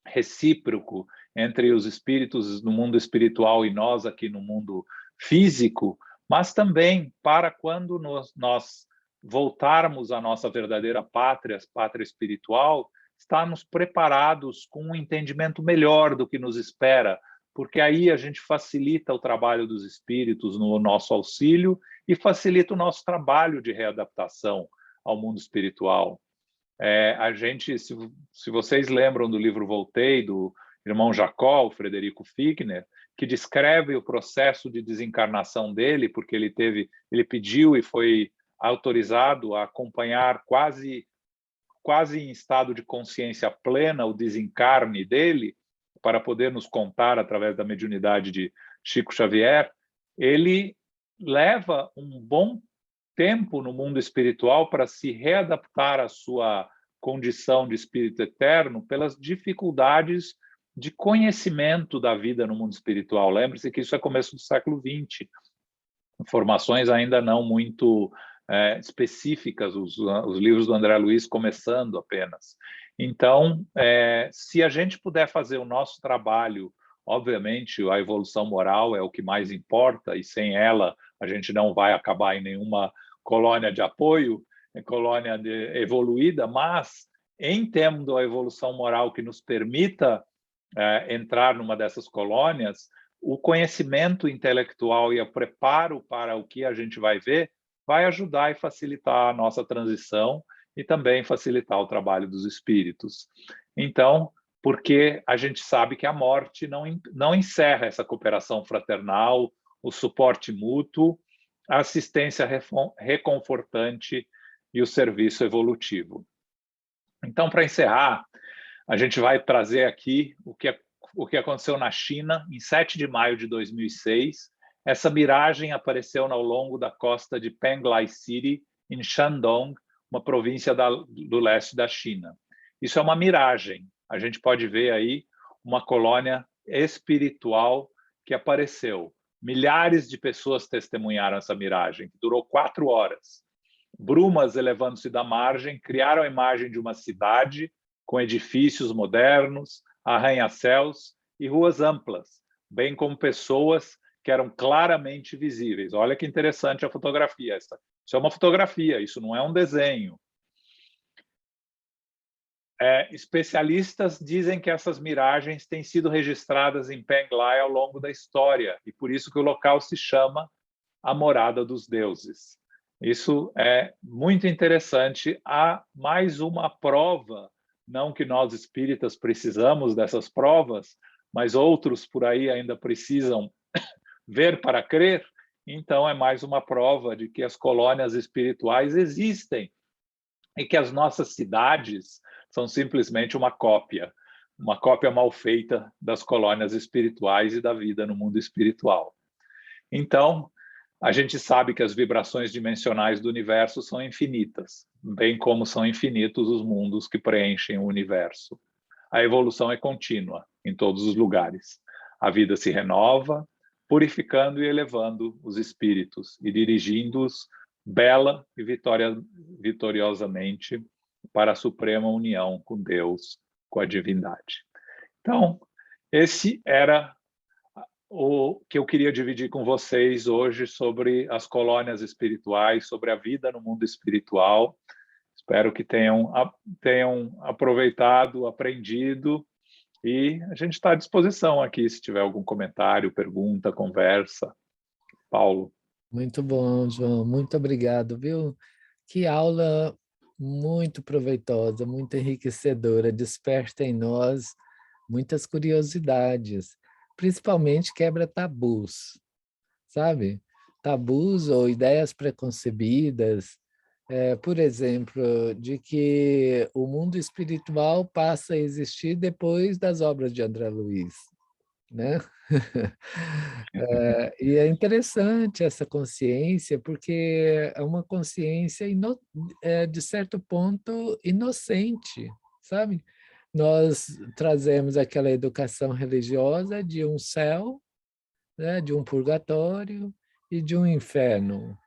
recíproco entre os espíritos no mundo espiritual e nós aqui no mundo físico, mas também para quando nós voltarmos à nossa verdadeira pátria, pátria espiritual, estarmos preparados com um entendimento melhor do que nos espera, porque aí a gente facilita o trabalho dos espíritos no nosso auxílio e facilita o nosso trabalho de readaptação ao mundo espiritual. A gente, se vocês lembram do livro Voltei, do irmão Jacó, o Frederico Figner, que descreve o processo de desencarnação dele, porque ele pediu e foi autorizado a acompanhar quase em estado de consciência plena o desencarne dele, para poder nos contar através da mediunidade de Chico Xavier. Ele leva um bom tempo no mundo espiritual para se readaptar à sua condição de espírito eterno pelas dificuldades de conhecimento da vida no mundo espiritual. Lembre-se que isso é começo do século XX. Informações ainda não muito específicas, os livros do André Luiz começando apenas. Então, se a gente puder fazer o nosso trabalho, obviamente a evolução moral é o que mais importa, e sem ela a gente não vai acabar em nenhuma colônia de apoio, colônia evoluída, mas em tendo a evolução moral que nos permita entrar numa dessas colônias, o conhecimento intelectual e o preparo para o que a gente vai ver vai ajudar e facilitar a nossa transição e também facilitar o trabalho dos espíritos. Então, porque a gente sabe que a morte não encerra essa cooperação fraternal, o suporte mútuo, a assistência reconfortante e o serviço evolutivo. Então, para encerrar, a gente vai trazer aqui o que aconteceu na China em 7 de maio de 2006. Essa miragem apareceu ao longo da costa de Penglai City, em Shandong, uma província do leste da China. Isso é uma miragem. A gente pode ver aí uma colônia espiritual que apareceu. Milhares de pessoas testemunharam essa miragem, que durou 4 horas. Brumas elevando-se da margem criaram a imagem de uma cidade com edifícios modernos, arranha-céus e ruas amplas, bem como pessoas que eram claramente visíveis. Olha que interessante a fotografia. Isso é uma fotografia, isso não é um desenho. Especialistas dizem que essas miragens têm sido registradas em Penglai ao longo da história, e por isso que o local se chama a Morada dos Deuses. Isso é muito interessante. Há mais uma prova, não que nós espíritas precisamos dessas provas, mas outros por aí ainda precisam ver para crer. Então, é mais uma prova de que as colônias espirituais existem e que as nossas cidades são simplesmente uma cópia mal feita das colônias espirituais e da vida no mundo espiritual. Então, a gente sabe que as vibrações dimensionais do universo são infinitas, bem como são infinitos os mundos que preenchem o universo. A evolução é contínua em todos os lugares. A vida se renova, purificando e elevando os espíritos e dirigindo-os bela e vitoriosamente para a suprema união com Deus, com a divindade. Então, esse era o que eu queria dividir com vocês hoje sobre as colônias espirituais, sobre a vida no mundo espiritual. Espero que tenham aproveitado, aprendido, e a gente está à disposição aqui, se tiver algum comentário, pergunta, conversa. Paulo. Muito bom, João. Muito obrigado, viu? Que aula muito proveitosa, muito enriquecedora, desperta em nós muitas curiosidades, principalmente quebra tabus, sabe? Tabus ou ideias preconcebidas, por exemplo, de que o mundo espiritual passa a existir depois das obras de André Luiz, né? E é interessante essa consciência, porque é uma consciência, de certo ponto, inocente, sabe? Nós trazemos aquela educação religiosa de um céu, né, de um purgatório e de um inferno.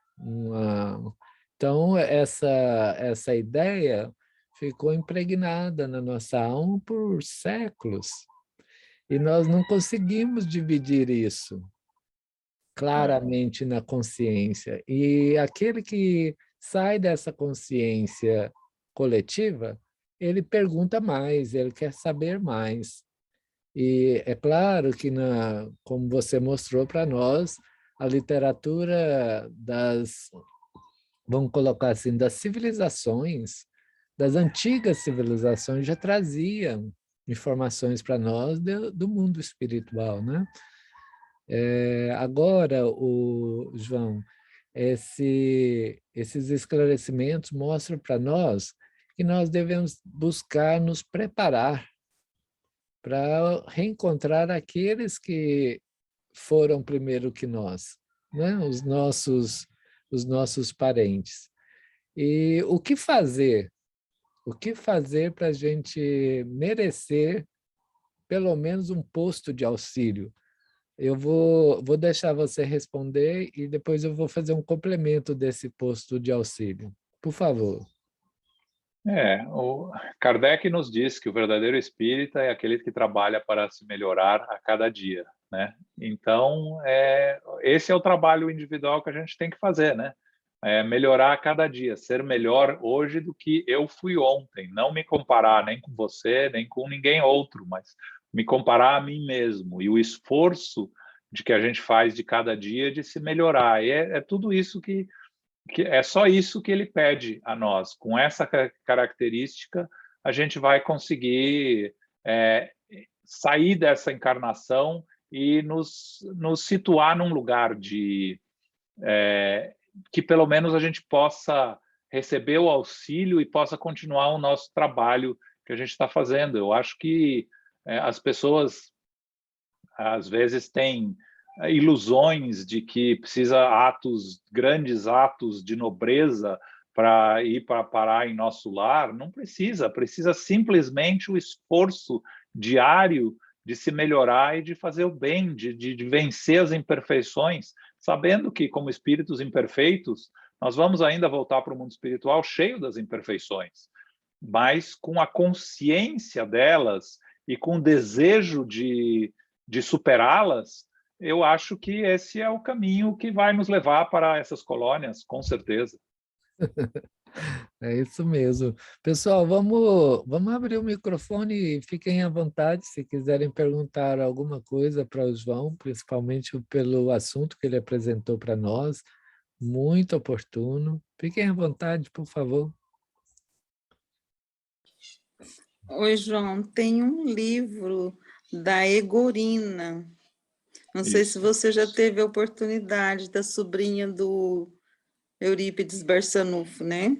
Então, essa ideia ficou impregnada na nossa alma por séculos. E nós não conseguimos dividir isso claramente na consciência. E aquele que sai dessa consciência coletiva, ele pergunta mais, ele quer saber mais. E é claro que, como você mostrou para nós, a literatura vamos colocar assim, das civilizações, das antigas civilizações já traziam informações para nós do mundo espiritual, né? Agora, João, esses esclarecimentos mostram para nós que nós devemos buscar nos preparar para reencontrar aqueles que foram primeiro que nós, né? Os nossos parentes. E o que fazer? O que fazer para a gente merecer pelo menos um posto de auxílio? Eu vou deixar você responder e depois eu vou fazer um complemento desse posto de auxílio. Por favor. O Kardec nos diz que o verdadeiro espírita é aquele que trabalha para se melhorar a cada dia, né? Então, esse é o trabalho individual que a gente tem que fazer, né? Melhorar a cada dia, ser melhor hoje do que eu fui ontem. Não me comparar nem com você, nem com ninguém outro, mas me comparar a mim mesmo. E o esforço de que a gente faz de cada dia de se melhorar. E é tudo isso que é só isso que ele pede a nós. Com essa característica, a gente vai conseguir sair dessa encarnação e nos situar num lugar que pelo menos a gente possa receber o auxílio e possa continuar o nosso trabalho que a gente está fazendo. Eu acho que as pessoas às vezes têm ilusões de que precisa grandes atos de nobreza para ir para parar em nosso lar. Não precisa, precisa simplesmente o esforço diário de se melhorar e de fazer o bem, de vencer as imperfeições, sabendo que, como espíritos imperfeitos, nós vamos ainda voltar para o mundo espiritual cheio das imperfeições, mas com a consciência delas e com o desejo de superá-las, eu acho que esse é o caminho que vai nos levar para essas colônias, com certeza. É isso mesmo. Pessoal, vamos abrir o microfone e fiquem à vontade se quiserem perguntar alguma coisa para o João, principalmente pelo assunto que ele apresentou para nós. Muito oportuno. Fiquem à vontade, por favor. Oi, João, tem um livro da Egorina. Não sei se você já teve a oportunidade, da sobrinha do Eurípides Barçanufo, né?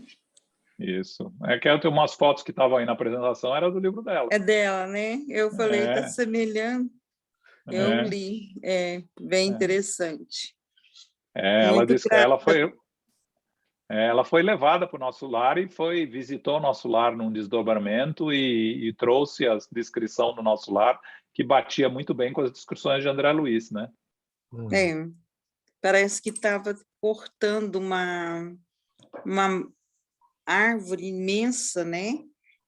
Isso. Que eu tenho umas fotos que estavam aí na apresentação, era do livro dela. É dela, né? Eu falei, está semelhante. Eu li, bem interessante. Ela disse que ela foi levada para o nosso lar e visitou o nosso lar num desdobramento e trouxe a descrição do nosso lar, que batia muito bem com as descrições de André Luiz, né? Parece que estava cortando uma árvore imensa, né?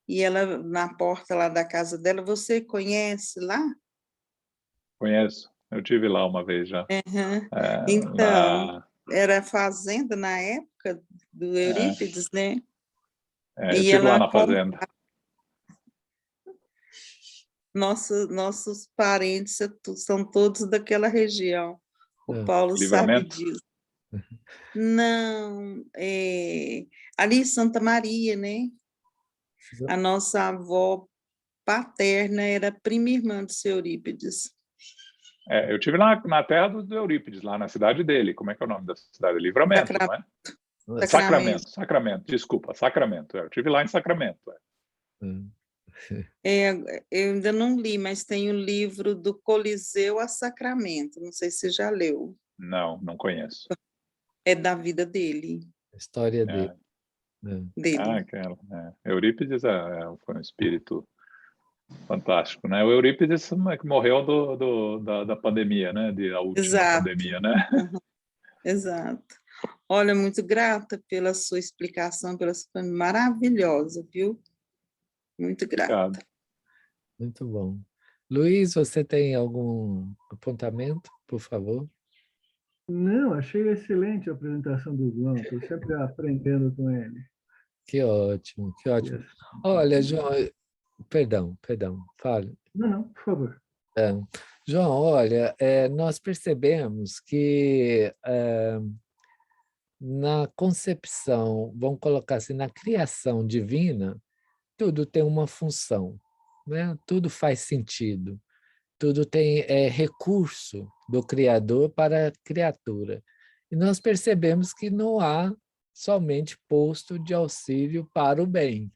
E ela, na porta lá da casa dela, você conhece lá? Conheço, eu tive lá uma vez já. Então, era fazenda na época do Eurípides, né? Eu estive lá na fazenda. Nossos parentes são todos daquela região. O Paulo sabe disso. Não, ali em Santa Maria, né? A nossa avó paterna era prima irmã do seu Eurípides. Eu estive lá na terra do Eurípides, lá na cidade dele. Como é que é o nome da cidade? Livramento, não é? Sacramento. Desculpa, Sacramento. Eu estive lá em Sacramento. Eu ainda não li, mas tem o livro do Coliseu a Sacramento. Não sei se você já leu. Não conheço. É da vida dele. A história dele. Eurípides foi um espírito fantástico, né? O Eurípides que morreu da pandemia, né? Da última pandemia, né? Exato. Olha, muito grata pela sua explicação, foi maravilhosa, viu? Muito grata. Obrigado. Muito bom. Luiz, você tem algum apontamento, por favor? Não, achei excelente a apresentação do João. Estou sempre aprendendo com ele. Que ótimo, que ótimo. Olha, João, perdão, fale. Não, por favor. João, olha, nós percebemos que na concepção, vamos colocar assim, na criação divina, tudo tem uma função, né? Tudo faz sentido, tudo tem recurso do Criador para a criatura. E nós percebemos que não há somente posto de auxílio para o bem.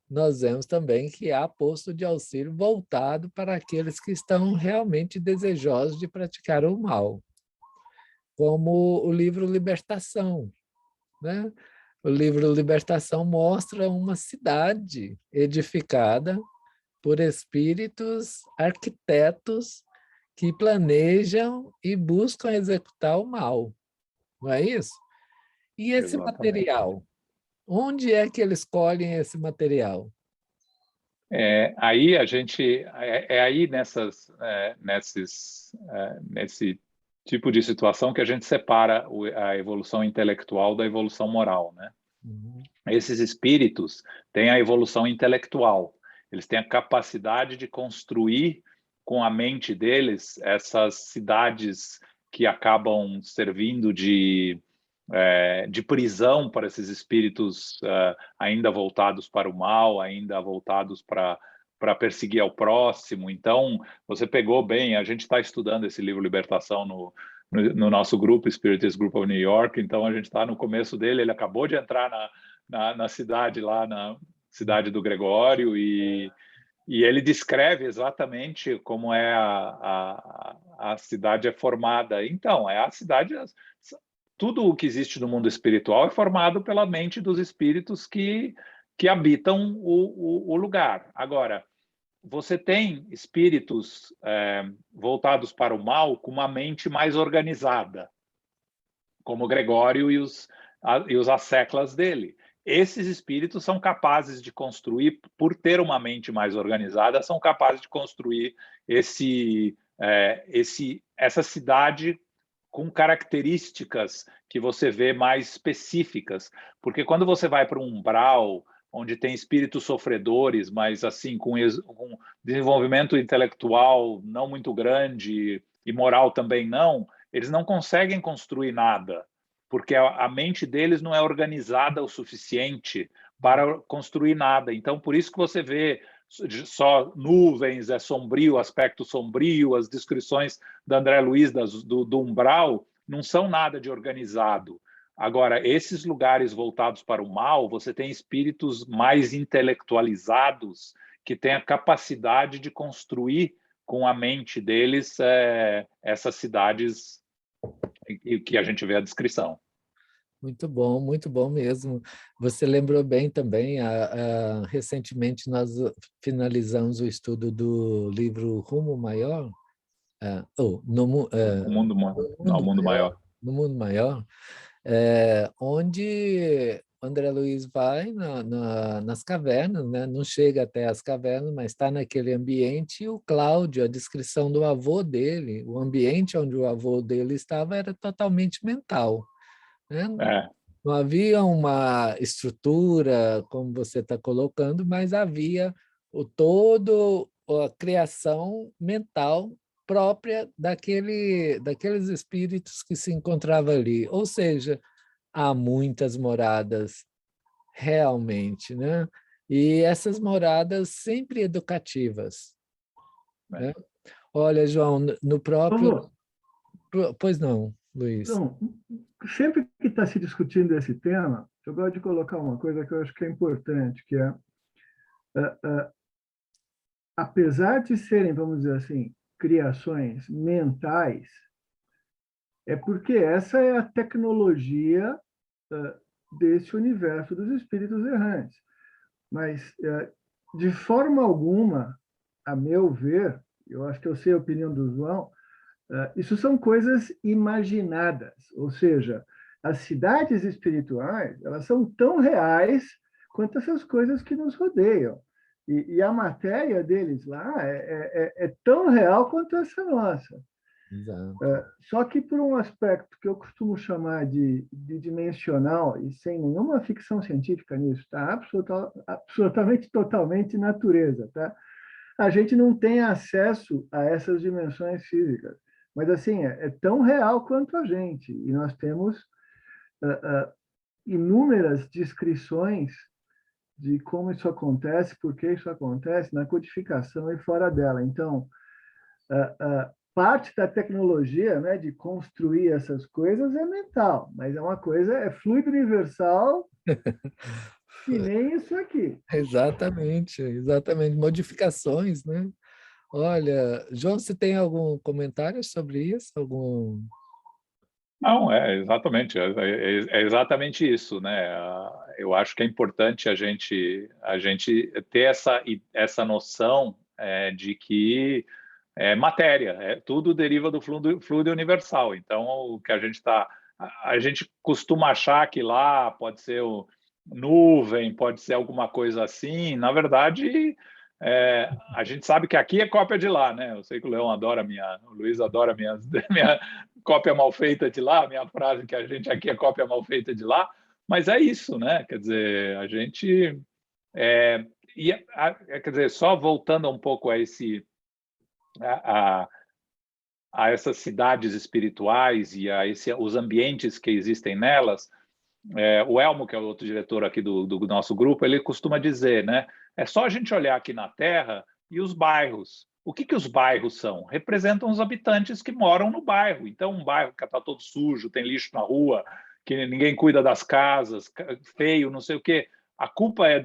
Nós vemos também que há posto de auxílio voltado para aqueles que estão realmente desejosos de praticar o mal, como o livro Libertação, né? O livro Libertação mostra uma cidade edificada por espíritos arquitetos que planejam e buscam executar o mal, não é isso? E esse Exatamente. material? Onde é que eles colhem esse material? Aí a gente aí nesse tipo de situação que a gente separa a evolução intelectual da evolução moral, né? Uhum. Esses espíritos têm a evolução intelectual, eles têm a capacidade de construir com a mente deles essas cidades que acabam servindo de prisão para esses espíritos ainda voltados para o mal, ainda voltados para perseguir ao próximo. Então, você pegou bem, a gente está estudando esse livro Libertação no nosso grupo, Spiritist Group of New York, então a gente está no começo dele, ele acabou de entrar na cidade lá, na cidade do Gregório, e ele descreve exatamente como a cidade é formada. Então, é a cidade... Tudo o que existe no mundo espiritual é formado pela mente dos espíritos que habitam o lugar. Agora, você tem espíritos voltados para o mal com uma mente mais organizada, como Gregório e os asseclas dele. Esses espíritos são capazes de construir, por ter uma mente mais organizada, são capazes de construir essa cidade com características que você vê mais específicas. Porque quando você vai para um umbral, onde tem espíritos sofredores, mas assim com desenvolvimento intelectual não muito grande e moral também não, eles não conseguem construir nada, porque a mente deles não é organizada o suficiente para construir nada. Então, por isso que você vê só nuvens, é sombrio, aspecto sombrio, as descrições da André Luiz do umbral não são nada de organizado. Agora, esses lugares voltados para o mal, você tem espíritos mais intelectualizados que têm a capacidade de construir com a mente deles essas cidades que a gente vê a descrição. Muito bom mesmo. Você lembrou bem também, recentemente nós finalizamos o estudo do livro Rumo Maior, O mundo, não, o mundo maior. no Mundo Maior, onde André Luiz vai nas cavernas, né? Não chega até as cavernas, mas está naquele ambiente, e o Cláudio, a descrição do avô dele, o ambiente onde o avô dele estava era totalmente mental, né? Não havia uma estrutura, como você está colocando, mas havia a criação mental própria daqueles espíritos que se encontravam ali. Ou seja, há muitas moradas realmente, né? E essas moradas sempre educativas, né? Olha, João, no próprio... Paulo, Pois não, Luiz. então, sempre que está se discutindo esse tema, eu gosto de colocar uma coisa que eu acho que é importante, que é, apesar de serem, vamos dizer assim, criações mentais, é porque essa é a tecnologia desse universo dos espíritos errantes. Mas, de forma alguma, a meu ver, eu acho que eu sei a opinião do João, isso são coisas imaginadas, ou seja, as cidades espirituais, elas são tão reais quanto essas coisas que nos rodeiam. E a matéria deles lá é tão real quanto essa nossa. Exato. Só que por um aspecto que eu costumo chamar de dimensional, e sem nenhuma ficção científica nisso, tá? Absolutamente, totalmente natureza, tá? A gente não tem acesso a essas dimensões físicas, mas assim, é tão real quanto a gente, e nós temos inúmeras descrições de como isso acontece, por que isso acontece, na codificação e fora dela. Então, parte da tecnologia, né, de construir essas coisas é mental, mas é uma coisa, é fluido universal, que nem isso aqui. Exatamente, exatamente. Modificações, né? Olha, João, você tem algum comentário sobre isso? Algum... Não, é exatamente, é exatamente isso, né? Eu acho que é importante a gente ter essa noção de que é matéria, tudo deriva do fluido universal. Então, o que a gente costuma achar que lá pode ser nuvem, pode ser alguma coisa assim. Na verdade, a gente sabe que aqui é cópia de lá, né? Eu sei que o Leão adora o Luiz adora minha cópia mal feita de lá, minha frase que a gente aqui é cópia mal feita de lá. Mas é isso, né? Quer dizer, a gente quer dizer, só voltando um pouco a, a essas cidades espirituais e os ambientes que existem nelas, o Elmo, que é o outro diretor aqui do nosso grupo, ele costuma dizer, né? É só a gente olhar aqui na Terra e os bairros. O que os bairros são? Representam os habitantes que moram no bairro. Então, um bairro que está todo sujo, tem lixo na rua, que ninguém cuida das casas, feio, não sei o quê. A culpa é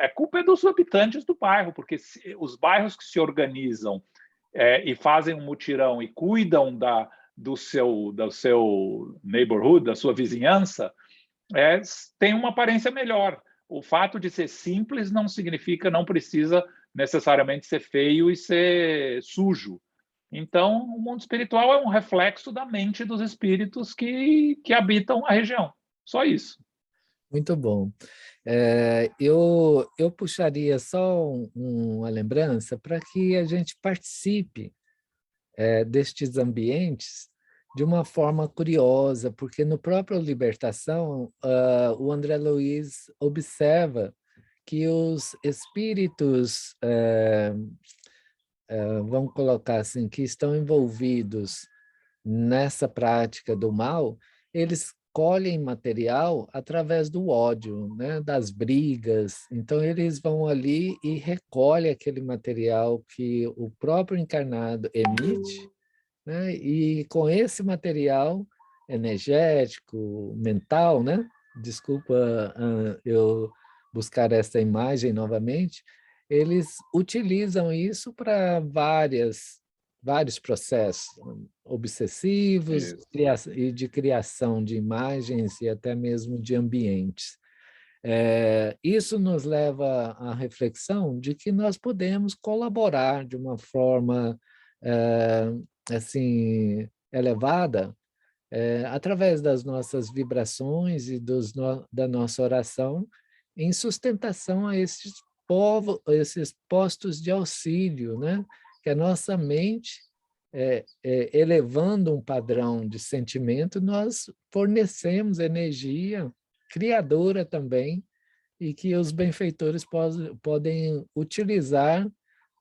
a culpa é dos habitantes do bairro, porque os bairros que se organizam e fazem um mutirão e cuidam do seu neighborhood, da sua vizinhança, tem uma aparência melhor. O fato de ser simples não significa, não precisa necessariamente ser feio e ser sujo. Então, o mundo espiritual é um reflexo da mente dos espíritos que habitam a região. Só isso. Muito bom. Eu puxaria só uma lembrança para que a gente participe destes ambientes de uma forma curiosa, porque no próprio Libertação, o André Luiz observa que os espíritos, vamos colocar assim, que estão envolvidos nessa prática do mal, eles colhem material através do ódio, né, das brigas. Então, eles vão ali e recolhem aquele material que o próprio encarnado emite, né, e com esse material energético, mental, né, desculpa eu buscar essa imagem novamente, eles utilizam isso para vários processos obsessivos e de criação de imagens e até mesmo de ambientes. Isso nos leva à reflexão de que nós podemos colaborar de uma forma assim elevada através das nossas vibrações e da nossa oração em sustentação a esses postos de auxílio, né? Que a nossa mente, elevando um padrão de sentimento, nós fornecemos energia criadora também e que os benfeitores podem utilizar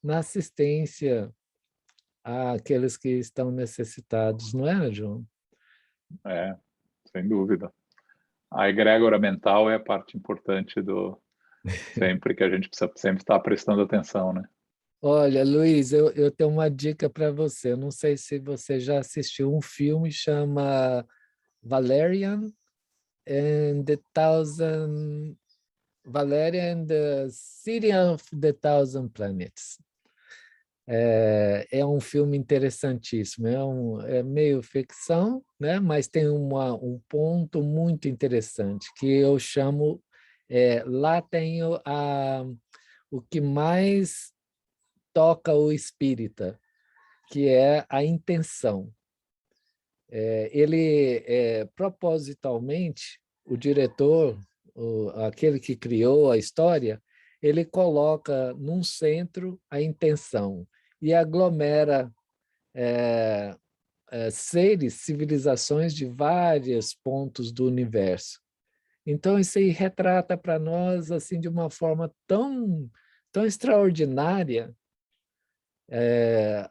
na assistência àqueles que estão necessitados, não é, João? Sem dúvida. A egrégora mental é a parte importante sempre que a gente precisa sempre estar prestando atenção, né? Olha, Luiz, eu tenho uma dica para você. Eu não sei se você já assistiu um filme chama Valerian and the Thousand Valerian and the City of the Thousand Planets. É um filme interessantíssimo. É meio ficção, né? Mas tem um ponto muito interessante que eu chamo lá tem o que mais toca o espírita, que é a intenção. Ele, propositalmente, o diretor, aquele que criou a história, ele coloca num centro a intenção e aglomera seres, civilizações de vários pontos do universo. Então, isso aí retrata para nós assim de uma forma tão extraordinária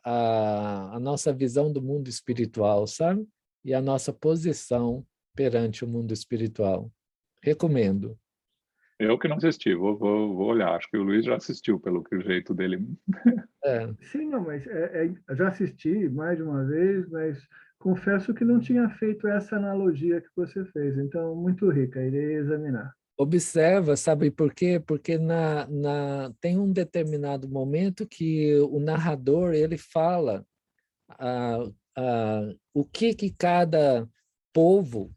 a nossa visão do mundo espiritual, sabe? E a nossa posição perante o mundo espiritual. Recomendo. Eu que não assisti, vou olhar. Acho que o Luiz já assistiu, pelo que o jeito dele. É, Sim, não, mas já assisti mais de uma vez, mas confesso que não tinha feito essa analogia que você fez. Então, muito rica, irei examinar. observa, sabe por quê? Porque tem um determinado momento que o narrador ele fala o que cada povo,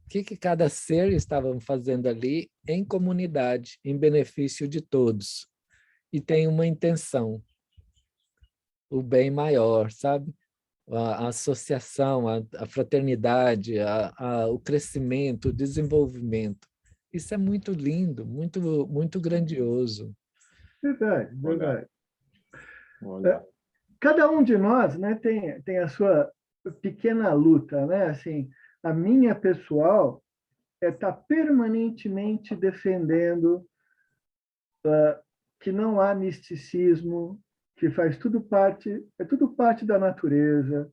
o que cada ser estavam fazendo ali em comunidade, em benefício de todos. E tem uma intenção, o bem maior, sabe? A associação, a fraternidade, o crescimento, o desenvolvimento. Isso é muito lindo, muito grandioso. Verdade, Vou olhar, verdade. vou olhar. Cada um de nós, né, tem a sua pequena luta, né? Assim, a minha pessoal é estar permanentemente defendendo que não há misticismo, que faz tudo parte, é tudo parte da natureza,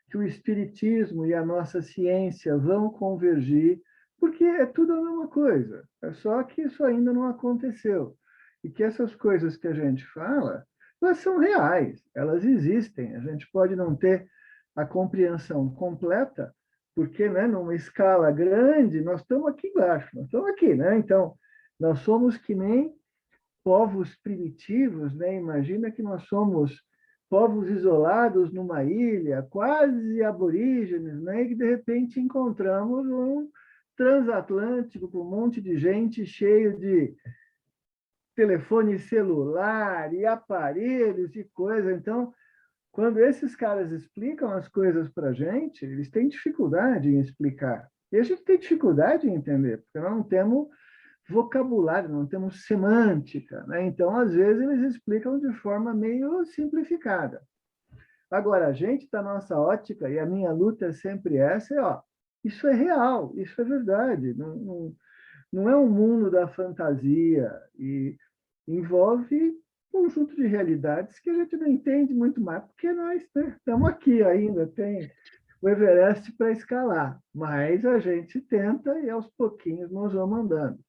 que o espiritismo e a nossa ciência vão convergir, porque é tudo a mesma coisa. É só que isso ainda não aconteceu. E que essas coisas que a gente fala, elas são reais, elas existem. A gente pode não ter a compreensão completa, porque, né, numa escala grande, nós estamos aqui embaixo, nós estamos aqui, né? Então, nós somos que nem povos primitivos, né? Imagina que nós somos povos isolados numa ilha, quase aborígenes, né? E que de repente encontramos um transatlântico com um monte de gente cheio de telefone celular e aparelhos e coisa. Então, quando esses caras explicam as coisas para a gente, eles têm dificuldade em explicar. E a gente tem dificuldade em entender, porque nós não temos vocabulário, não temos semântica, né? Então, às vezes, eles explicam de forma meio simplificada. Agora, a gente, da nossa ótica, e a minha luta é sempre essa, isso é real, isso é verdade, não é um mundo da fantasia, e envolve um conjunto de realidades que a gente não entende muito mais, porque nós, né, estamos aqui ainda, tem o Everest para escalar, mas a gente tenta e aos pouquinhos nós vamos andando.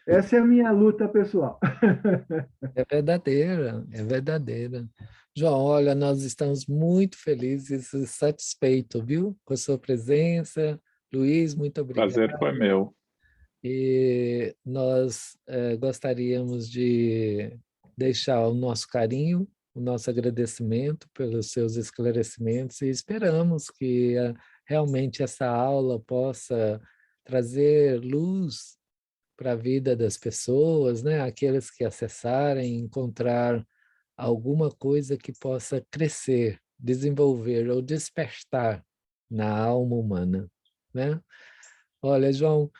Essa é a minha luta pessoal. É verdadeira, é verdadeira. João, olha, nós estamos muito felizes e satisfeitos, viu? Com a sua presença. Luiz, muito obrigado. Prazer foi meu. E nós gostaríamos de deixar o nosso carinho, o nosso agradecimento pelos seus esclarecimentos e esperamos que realmente essa aula possa trazer luz para a vida das pessoas, né? Aqueles que acessarem, encontrar alguma coisa que possa crescer, desenvolver ou despertar na alma humana, né? Olha, João,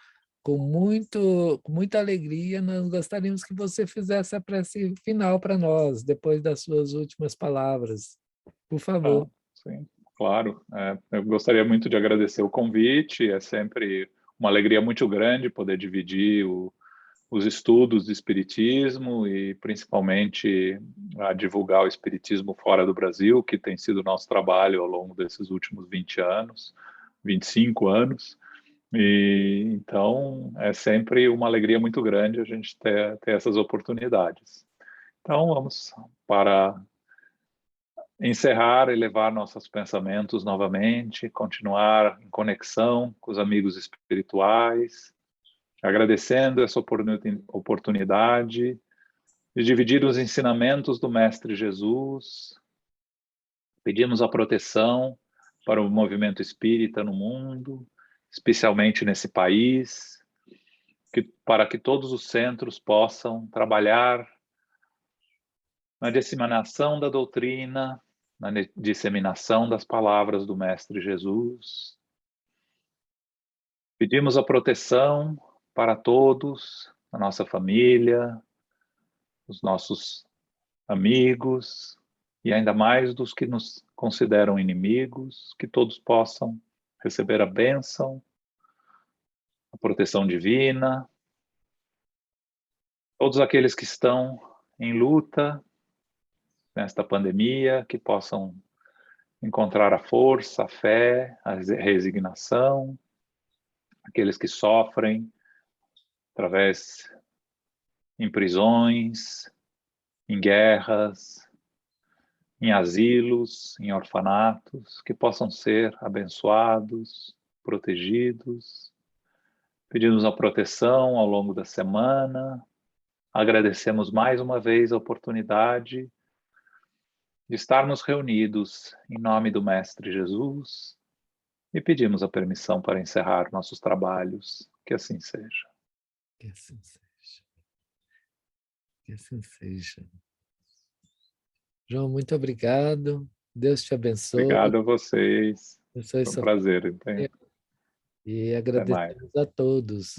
com muita alegria, nós gostaríamos que você fizesse a prece final para nós, depois das suas últimas palavras. Por Ah, favor. sim, claro. Eu gostaria muito de agradecer o convite. É sempre uma alegria muito grande poder dividir os estudos de espiritismo e principalmente a divulgar o espiritismo fora do Brasil, que tem sido o nosso trabalho ao longo desses últimos 20 anos, 25 anos. E então é sempre uma alegria muito grande a gente ter essas oportunidades. Então vamos para encerrar e levar nossos pensamentos novamente, continuar em conexão com os amigos espirituais, agradecendo essa oportunidade de dividir os ensinamentos do Mestre Jesus. Pedimos a proteção para o movimento espírita no mundo, especialmente nesse país, para que todos os centros possam trabalhar na disseminação da doutrina, na disseminação das palavras do Mestre Jesus. Pedimos a proteção para todos, a nossa família, os nossos amigos e ainda mais dos que nos consideram inimigos, que todos possam receber a bênção, a proteção divina. Todos aqueles que estão em luta nesta pandemia, que possam encontrar a força, a fé, a resignação, aqueles que sofrem através em prisões, em guerras, em asilos, em orfanatos, que possam ser abençoados, protegidos. Pedimos a proteção ao longo da semana. Agradecemos mais uma vez a oportunidade de estarmos reunidos em nome do Mestre Jesus e pedimos a permissão para encerrar nossos trabalhos. Que assim seja. Que assim seja. Que assim seja. João, muito obrigado. Deus te abençoe. Obrigado a vocês. Abençoe Foi um sua prazer. família. E Até mais. agradecemos a todos.